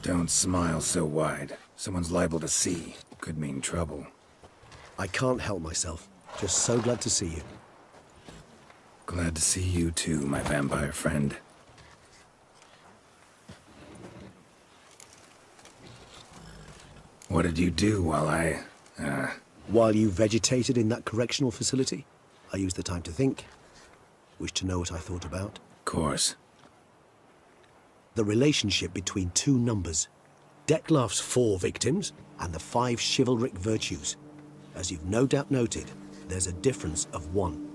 Don't smile so wide. Someone's liable to see. Could mean trouble. I can't help myself. Just so glad to see you. Glad to see you too, my vampire friend. What did you do while While you vegetated in that correctional facility, I used the time to think. Wish to know what I thought about? Course. The relationship between two numbers. Dettlaff's 4 victims and the 5 chivalric virtues. As you've no doubt noted, there's a difference of 1.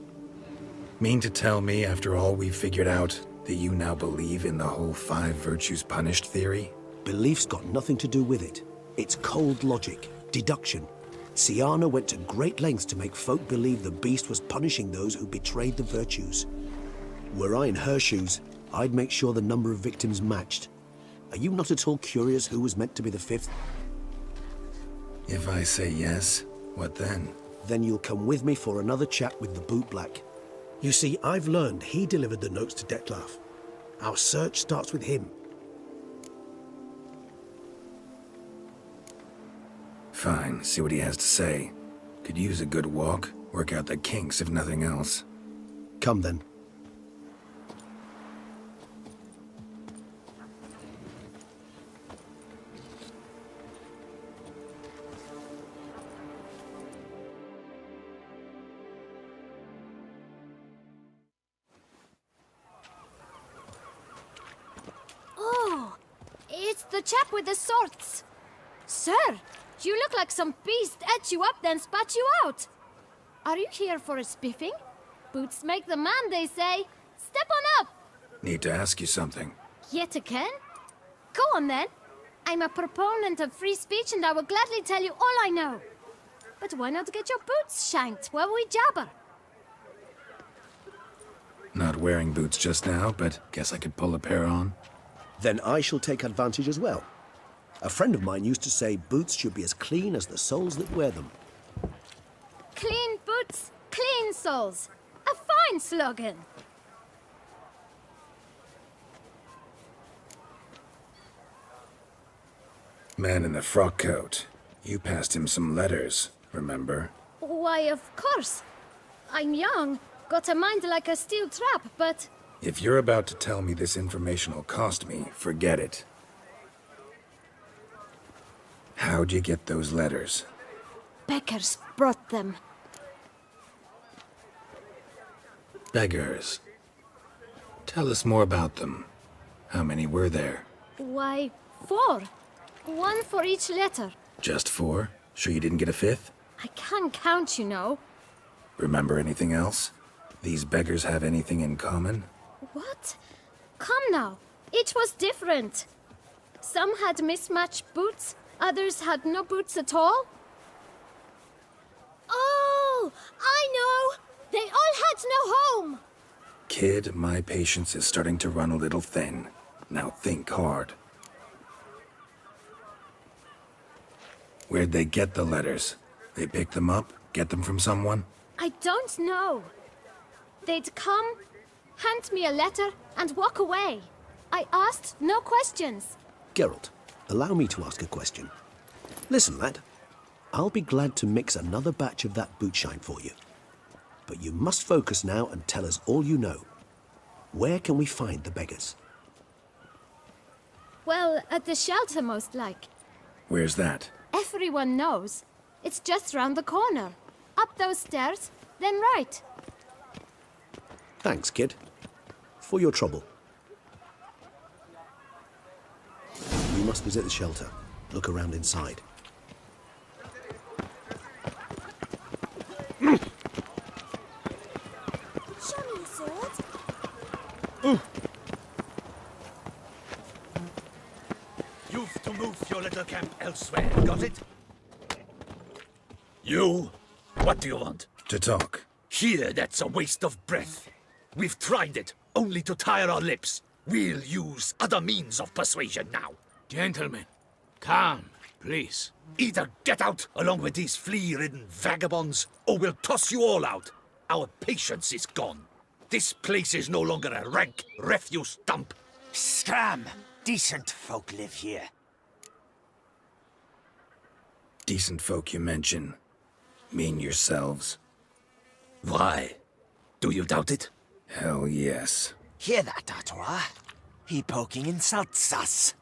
Mean to tell me, after all we've figured out, that you now believe in the whole 5 virtues punished theory? Belief's got nothing to do with it. It's cold logic, deduction. Syanna went to great lengths to make folk believe the beast was punishing those who betrayed the virtues. Were I in her shoes, I'd make sure the number of victims matched. Are you not at all curious who was meant to be the 5th? If I say yes, what then? Then you'll come with me for another chat with the Bootblack. You see, I've learned he delivered the notes to Dettlaff. Our search starts with him. Fine, see what he has to say. Could use a good walk, work out the kinks if nothing else. Come then. Oh, it's the chap with the swords. Sir, you look like some beast ate you up then spat you out. Are you here for a spiffing? Boots make the man, they say. Step on up. Need to ask you something. Yet again? Go on then. I'm a proponent of free speech and I will gladly tell you all I know. But why not get your boots shanked while we jabber? Not wearing boots just now, but guess I could pull a pair on. Then I shall take advantage as well. A friend of mine used to say boots should be as clean as the soles that wear them. Clean boots, clean soles. A fine slogan. Man in the frock coat. You passed him some letters, remember? Why, of course. I'm young, got a mind like a steel trap, but... If you're about to tell me this information will cost me, forget it. How'd you get those letters? Beggars brought them. Beggars. Tell us more about them. How many were there? Why, 4. 1 for each letter. Just 4? Sure you didn't get a 5th? I can't count, you know. Remember anything else? These beggars have anything in common? What? Come now. Each was different. Some had mismatched boots, others had no boots at all. Oh, I know! They all had no home! Kid, my patience is starting to run a little thin. Now think hard. Where'd they get the letters? They pick them up? Get them from someone? I don't know. They'd come, hand me a letter, and walk away. I asked no questions. Geralt, allow me to ask a question. Listen, lad. I'll be glad to mix another batch of that bootshine for you. But you must focus now and tell us all you know. Where can we find the beggars? Well, at the shelter, most like. Where's that? Everyone knows. It's just round the corner. Up those stairs, then right. Thanks, kid. For your trouble. You must visit the shelter. Look around inside. You've to move your little camp elsewhere, got it? You? What do you want? To talk. Here, that's a waste of breath. We've tried it, only to tire our lips. We'll use other means of persuasion now. Gentlemen, calm, please. Either get out along with these flea-ridden vagabonds, or we'll toss you all out. Our patience is gone. This place is no longer a rank refuse dump. Scram! Decent folk live here. Decent folk you mention. Mean yourselves. Why? Do you doubt it? Hell yes. Hear that, Artois? He poking insults us.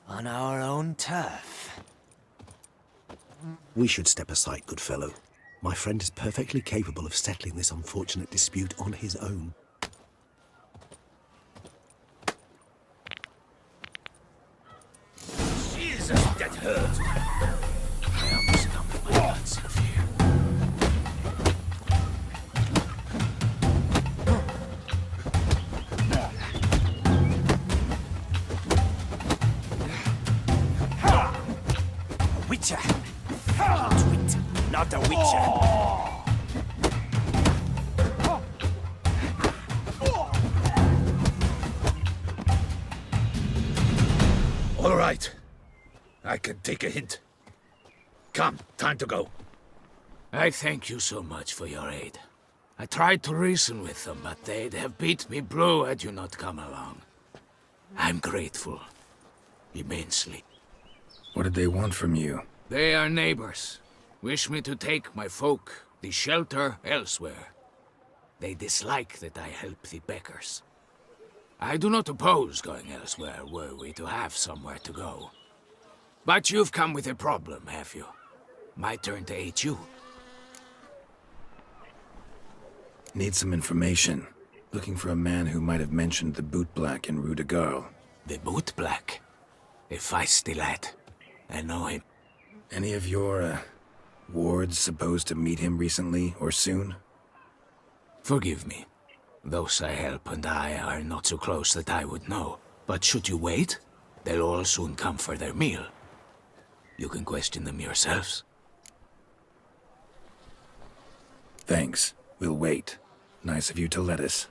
On our own turf. We should step aside, good fellow. My friend is perfectly capable of settling this unfortunate dispute on his own. Jesus, that hurt! I almost dumped my guts in fear. Witcher! Twit, not a witcher! All right. I can take a hint. Come, time to go. I thank you so much for your aid. I tried to reason with them, but they'd have beat me blue had you not come along. I'm grateful. Immensely. What did they want from you? They are neighbors. Wish me to take my folk, the shelter, elsewhere. They dislike that I help the Beckers. I do not oppose going elsewhere, were we to have somewhere to go. But you've come with a problem, have you? My turn to aid you. Need some information. Looking for a man who might have mentioned the Boot Black in Rue de Garl. The Boot Black? A feisty lad. I know him. Any of your, wards supposed to meet him recently or soon? Forgive me. Those I help and I are not so close that I would know. But should you wait, they'll all soon come for their meal. You can question them yourselves. Thanks. We'll wait. Nice of you to let us.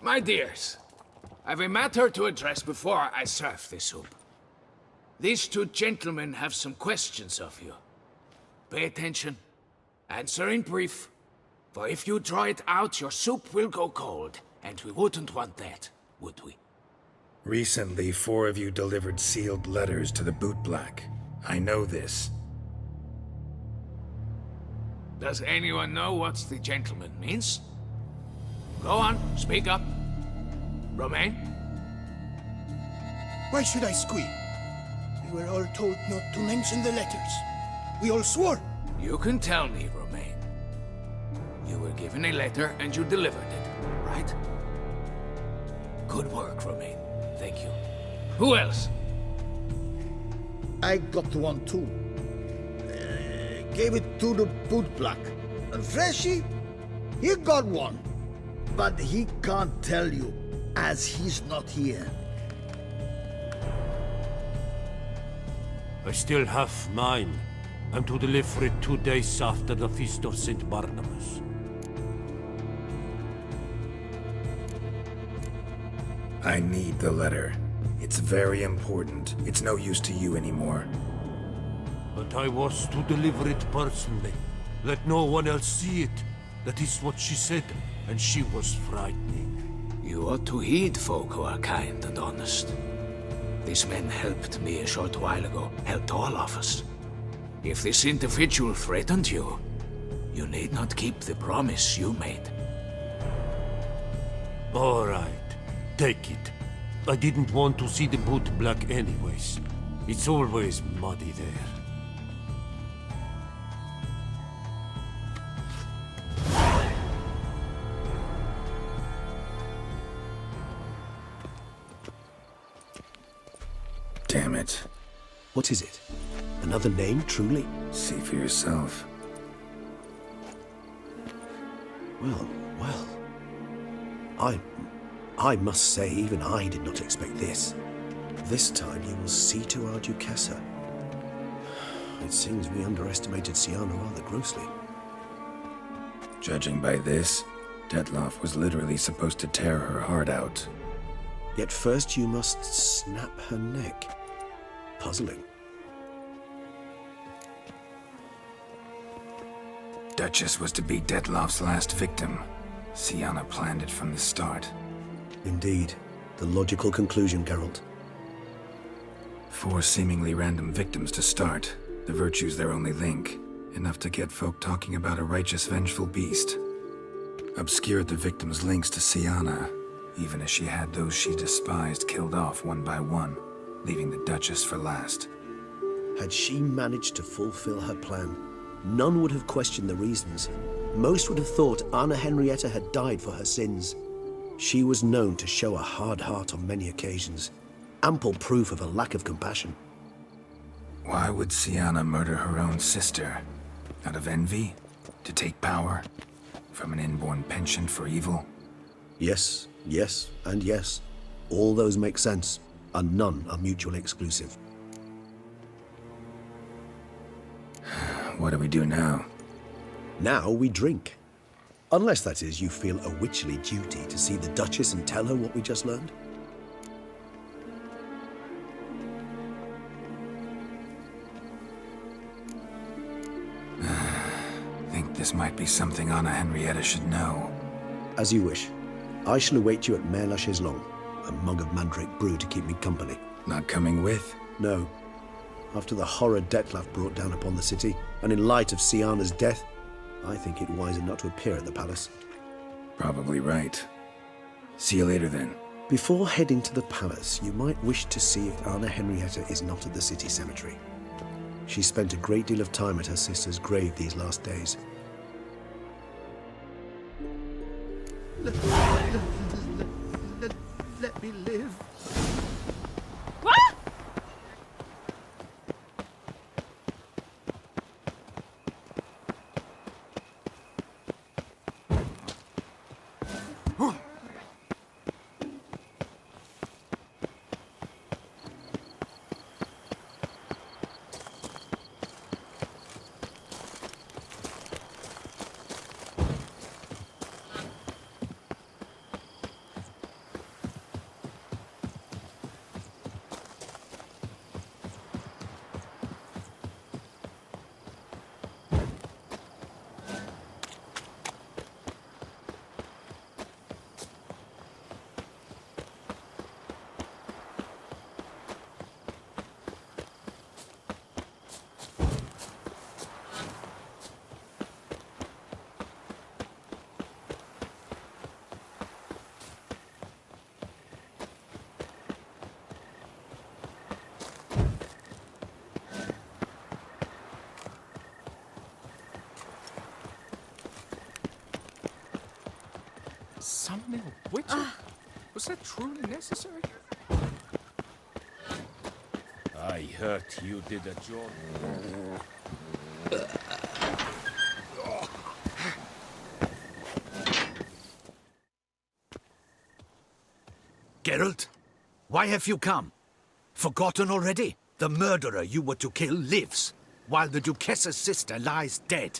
My dears, I've a matter to address before I serve the soup. These two gentlemen have some questions of you. Pay attention. Answer in brief. For if you draw it out, your soup will go cold. And we wouldn't want that, would we? Recently, 4 of you delivered sealed letters to the Boot Black. I know this. Does anyone know what the gentleman means? Go on, speak up. Romain? Why should I squeal? We were all told not to mention the letters. We all swore. You can tell me, Romain. You were given a letter and you delivered it, right? Good work, Romain. Thank you. Who else? I got one too. Gave it to the Boot Black. And Freshy, he got one. But he can't tell you, as he's not here. I still have mine. I'm to deliver it 2 days after the Feast of St. Barnabas. I need the letter. It's very important. It's no use to you anymore. But I was to deliver it personally. Let no one else see it. That is what she said, and she was frightening. You ought to heed folk who are kind and honest. These men helped me a short while ago, helped all of us. If this individual threatened you, you need not keep the promise you made. All right, take it. I didn't want to see the Boot Black anyways. It's always muddy there. Damn it. it. What is it? Another name, truly? See for yourself. Well, well. I must say, even I did not expect this. This time you will see to our Duquesa. It seems we underestimated Syanna rather grossly. Judging by this, Detloff was literally supposed to tear her heart out. Yet first you must snap her neck. Puzzling. Duchess was to be Detloff's last victim. Syanna planned it from the start. Indeed. The logical conclusion, Geralt. 4 seemingly random victims to start. The virtue's their only link. Enough to get folk talking about a righteous, vengeful beast. Obscured the victims' links to Syanna, even as she had those she despised killed off one by one, leaving the Duchess for last. Had she managed to fulfill her plan, none would have questioned the reasons. Most would have thought Anna Henrietta had died for her sins. She was known to show a hard heart on many occasions, ample proof of a lack of compassion. Why would Syanna murder her own sister? Out of envy? To take power? From an inborn penchant for evil? Yes, yes, and yes. All those make sense, and none are mutually exclusive. What do we do now? Now we drink. Unless, that is, you feel a witcherly duty to see the Duchess and tell her what we just learned. Think this might be something Anna Henrietta should know. As you wish. I shall await you at Mare la Chaiselongue. A mug of mandrake brew to keep me company. Not coming with? No. After the horror Detlaff brought down upon the city, and in light of Syanna's death, I think it wiser not to appear at the palace. Probably right. See you later then. Before heading to the palace, you might wish to see if Anna Henrietta is not at the city cemetery. She spent a great deal of time at her sister's grave these last days. Let me live. What? Summon a witcher? Was that truly necessary? I heard you did a job. Geralt, why have you come? Forgotten already? The murderer you were to kill lives, while the Duquessa's sister lies dead.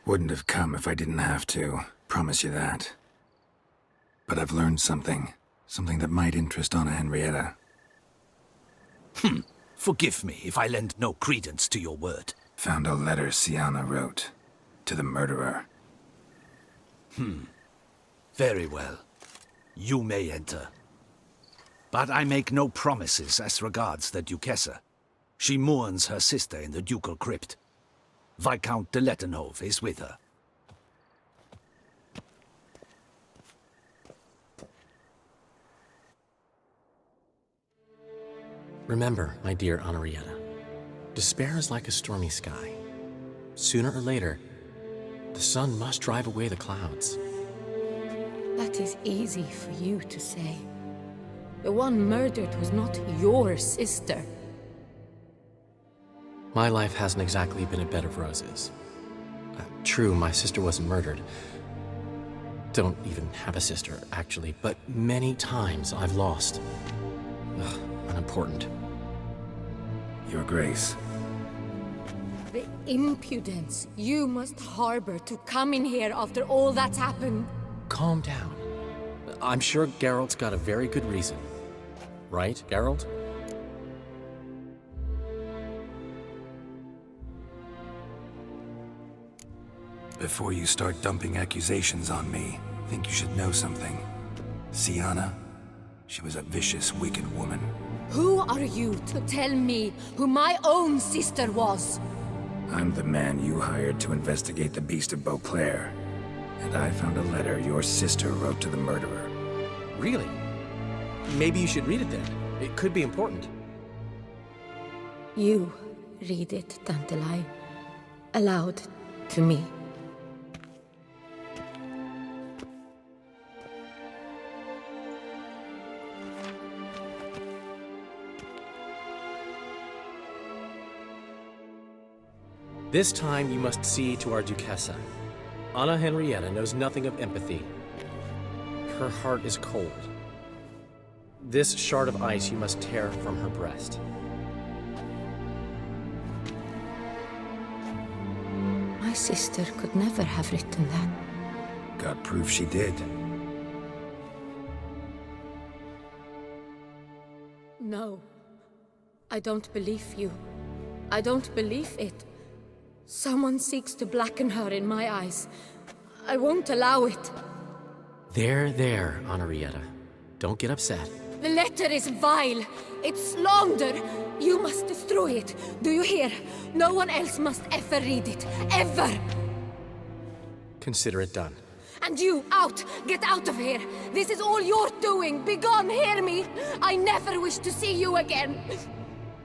Wouldn't have come if I didn't have to. Promise you that. But I've learned something. Something that might interest Anna Henrietta. Forgive me if I lend no credence to your word. Found a letter Syanna wrote. To the murderer. Very well. You may enter. But I make no promises as regards the Duquessa. She mourns her sister in the ducal crypt. Viscount de Lettenhove is with her. Remember, my dear Henrietta, despair is like a stormy sky. Sooner or later, the sun must drive away the clouds. That is easy for you to say. The one murdered was not your sister. My life hasn't exactly been a bed of roses. True, my sister wasn't murdered. Don't even have a sister, actually, but many times I've lost. Ugh, unimportant. Your Grace. The impudence you must harbor to come in here after all that's happened. Calm down. I'm sure Geralt's got a very good reason. Right, Geralt? Before you start dumping accusations on me, I think you should know something. Syanna, she was a vicious, wicked woman. Who are you to tell me who my own sister was? I'm the man you hired to investigate the Beast of Beauclair. And I found a letter your sister wrote to the murderer. Really? Maybe you should read it then. It could be important. You read it, Dandelai, aloud to me. This time you must see to our Duchessa. Anna Henrietta knows nothing of empathy. Her heart is cold. This shard of ice you must tear from her breast. My sister could never have written that. Got proof she did. No. I don't believe you. I don't believe it. Someone seeks to blacken her in my eyes. I won't allow it. There, Henrietta. Don't get upset. The letter is vile. It's slander. You must destroy it. Do you hear? No one else must ever read it. Ever! Consider it done. And you, out! Get out of here! This is all you're doing! Begone, hear me! I never wish to see you again!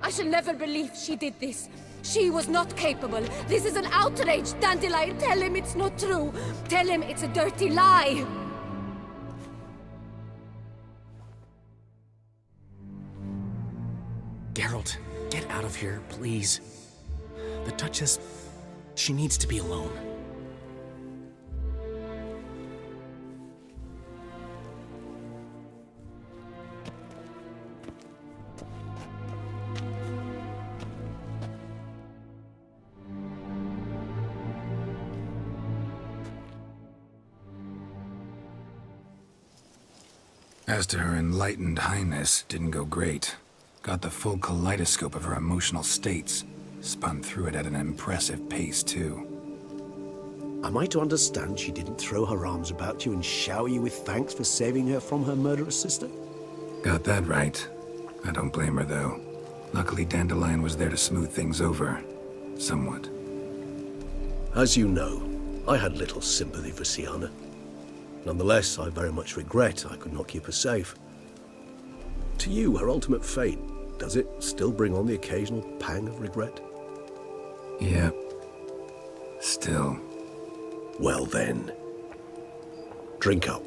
I shall never believe she did this. She was not capable. This is an outrage, Dandelion. Tell him it's not true. Tell him it's a dirty lie. Geralt, get out of here, please. The Duchess, she needs to be alone. As to her enlightened highness, didn't go great. Got the full kaleidoscope of her emotional states. Spun through it at an impressive pace, too. Am I to understand she didn't throw her arms about you and shower you with thanks for saving her from her murderous sister? Got that right. I don't blame her, though. Luckily, Dandelion was there to smooth things over. Somewhat. As you know, I had little sympathy for Syanna. Nonetheless, I very much regret I could not keep her safe. To you, her ultimate fate, does it still bring on the occasional pang of regret? Yep. Still. Well then, drink up.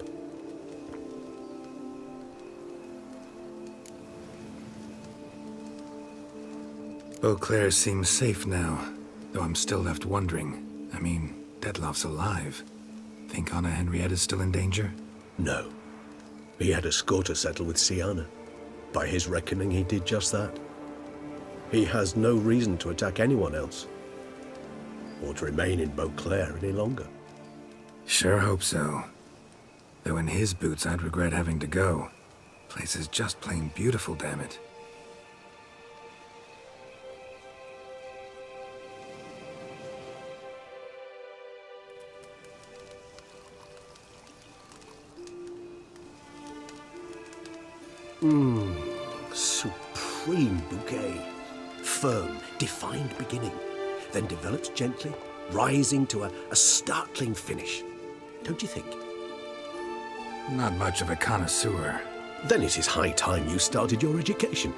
Beauclair seems safe now, though I'm still left wondering. I mean, Dettlaff's alive. Think Anna Henrietta's still in danger? No. He had a score to settle with Syanna. By his reckoning, he did just that. He has no reason to attack anyone else, or to remain in Beauclair any longer. Sure hope so. Though in his boots, I'd regret having to go. Place is just plain beautiful, damn it. Supreme bouquet. Firm, defined beginning, then develops gently, rising to a startling finish. Don't you think? Not much of a connoisseur. Then it is high time you started your education.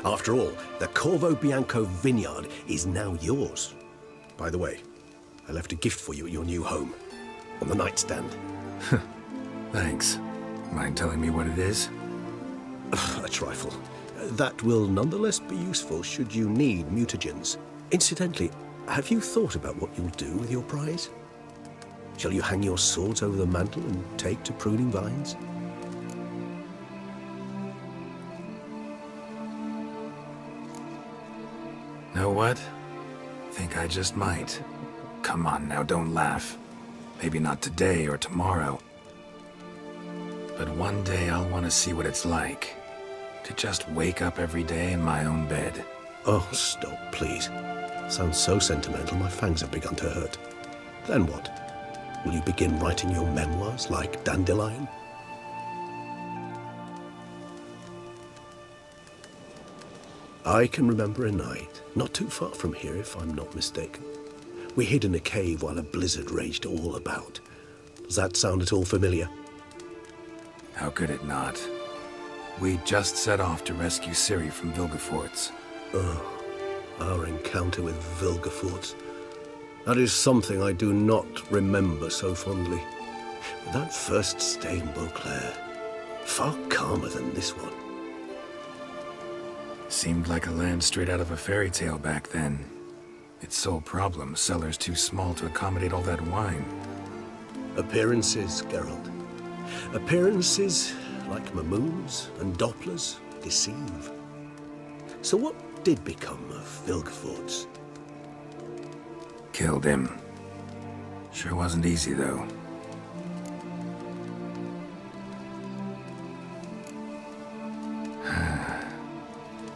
After all, the Corvo Bianco vineyard is now yours. By the way, I left a gift for you at your new home, on the nightstand. Thanks. Mind telling me what it is? A trifle. That will nonetheless be useful should you need mutagens. Incidentally, have you thought about what you'll do with your prize? Shall you hang your swords over the mantle and take to pruning vines? Know what? Think I just might. Come on now, don't laugh. Maybe not today or tomorrow. But one day I'll want to see what it's like to just wake up every day in my own bed. Oh, stop, please. Sounds so sentimental, my fangs have begun to hurt. Then what? Will you begin writing your memoirs like Dandelion? I can remember a night, not too far from here if I'm not mistaken. We hid in a cave while a blizzard raged all about. Does that sound at all familiar? How could it not? We just set off to rescue Ciri from Vilgefortz. Oh, our encounter with Vilgefortz. That is something I do not remember so fondly. But that first stay in Beauclair, far calmer than this one. Seemed like a land straight out of a fairy tale back then. Its sole problem, cellars too small to accommodate all that wine. Appearances, Geralt. Appearances, like Mamoons and Dopplers, deceive. So what did become of Vilgefortz? Killed him. Sure wasn't easy, though.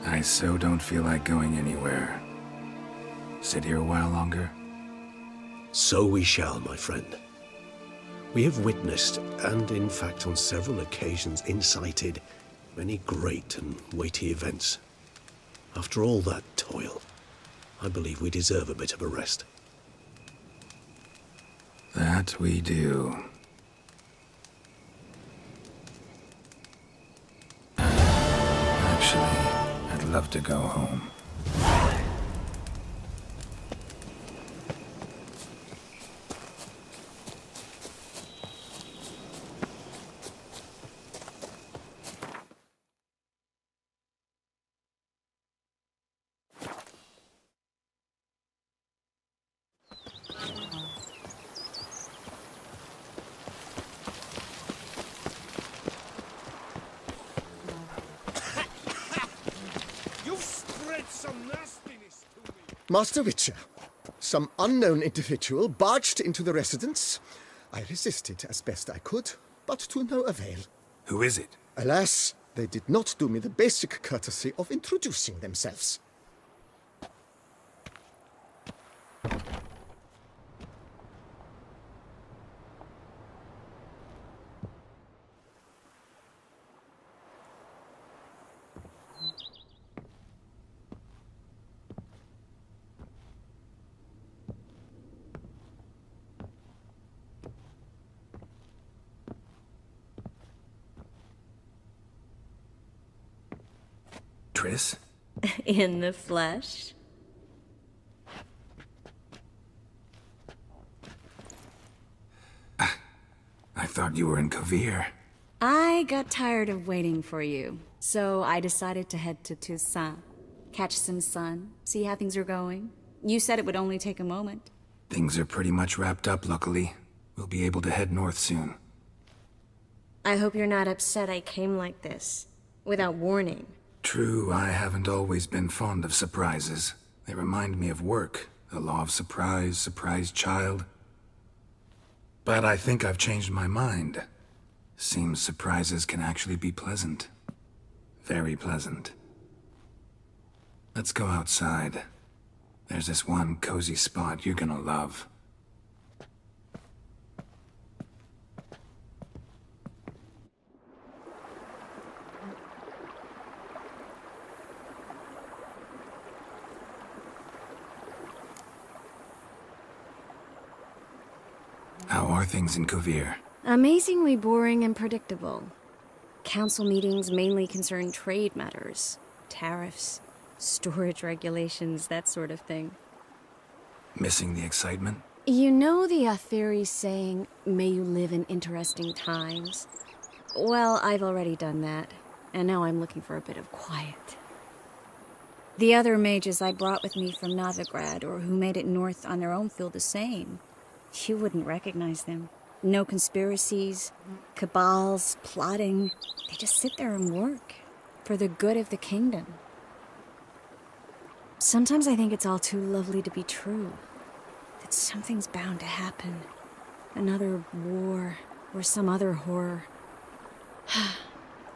I so don't feel like going anywhere. Sit here a while longer? So we shall, my friend. We have witnessed, and in fact on several occasions incited, many great and weighty events. After all that toil, I believe we deserve a bit of a rest. That we do. Actually, I'd love to go home. Master Witcher, some unknown individual barged into the residence. I resisted as best I could, but to no avail. Who is it? Alas, they did not do me the basic courtesy of introducing themselves. Triss? In the flesh? I thought you were in Kovir. I got tired of waiting for you, so I decided to head to Toussaint. Catch some sun, see how things are going. You said it would only take a moment. Things are pretty much wrapped up, luckily. We'll be able to head north soon. I hope you're not upset I came like this, without warning. True, I haven't always been fond of surprises. They remind me of work. The law of surprise, surprise child. But I think I've changed my mind. Seems surprises can actually be pleasant. Very pleasant. Let's go outside. There's this one cozy spot you're gonna love. How are things in Kovir? Amazingly boring and predictable. Council meetings mainly concern trade matters, tariffs, storage regulations, that sort of thing. Missing the excitement? You know the Aetheri saying, may you live in interesting times? Well, I've already done that, and now I'm looking for a bit of quiet. The other mages I brought with me from Novigrad or who made it north on their own feel the same. You wouldn't recognize them. No conspiracies, cabals, plotting. They just sit there and work for the good of the kingdom. Sometimes I think it's all too lovely to be true. That something's bound to happen. Another war or some other horror.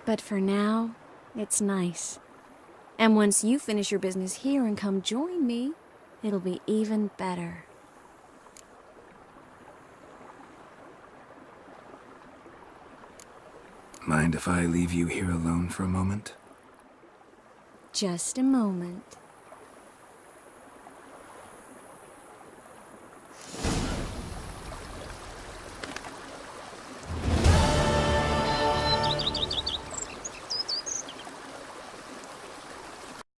But for now, it's nice. And once you finish your business here and come join me, it'll be even better. Mind if I leave you here alone for a moment? Just a moment.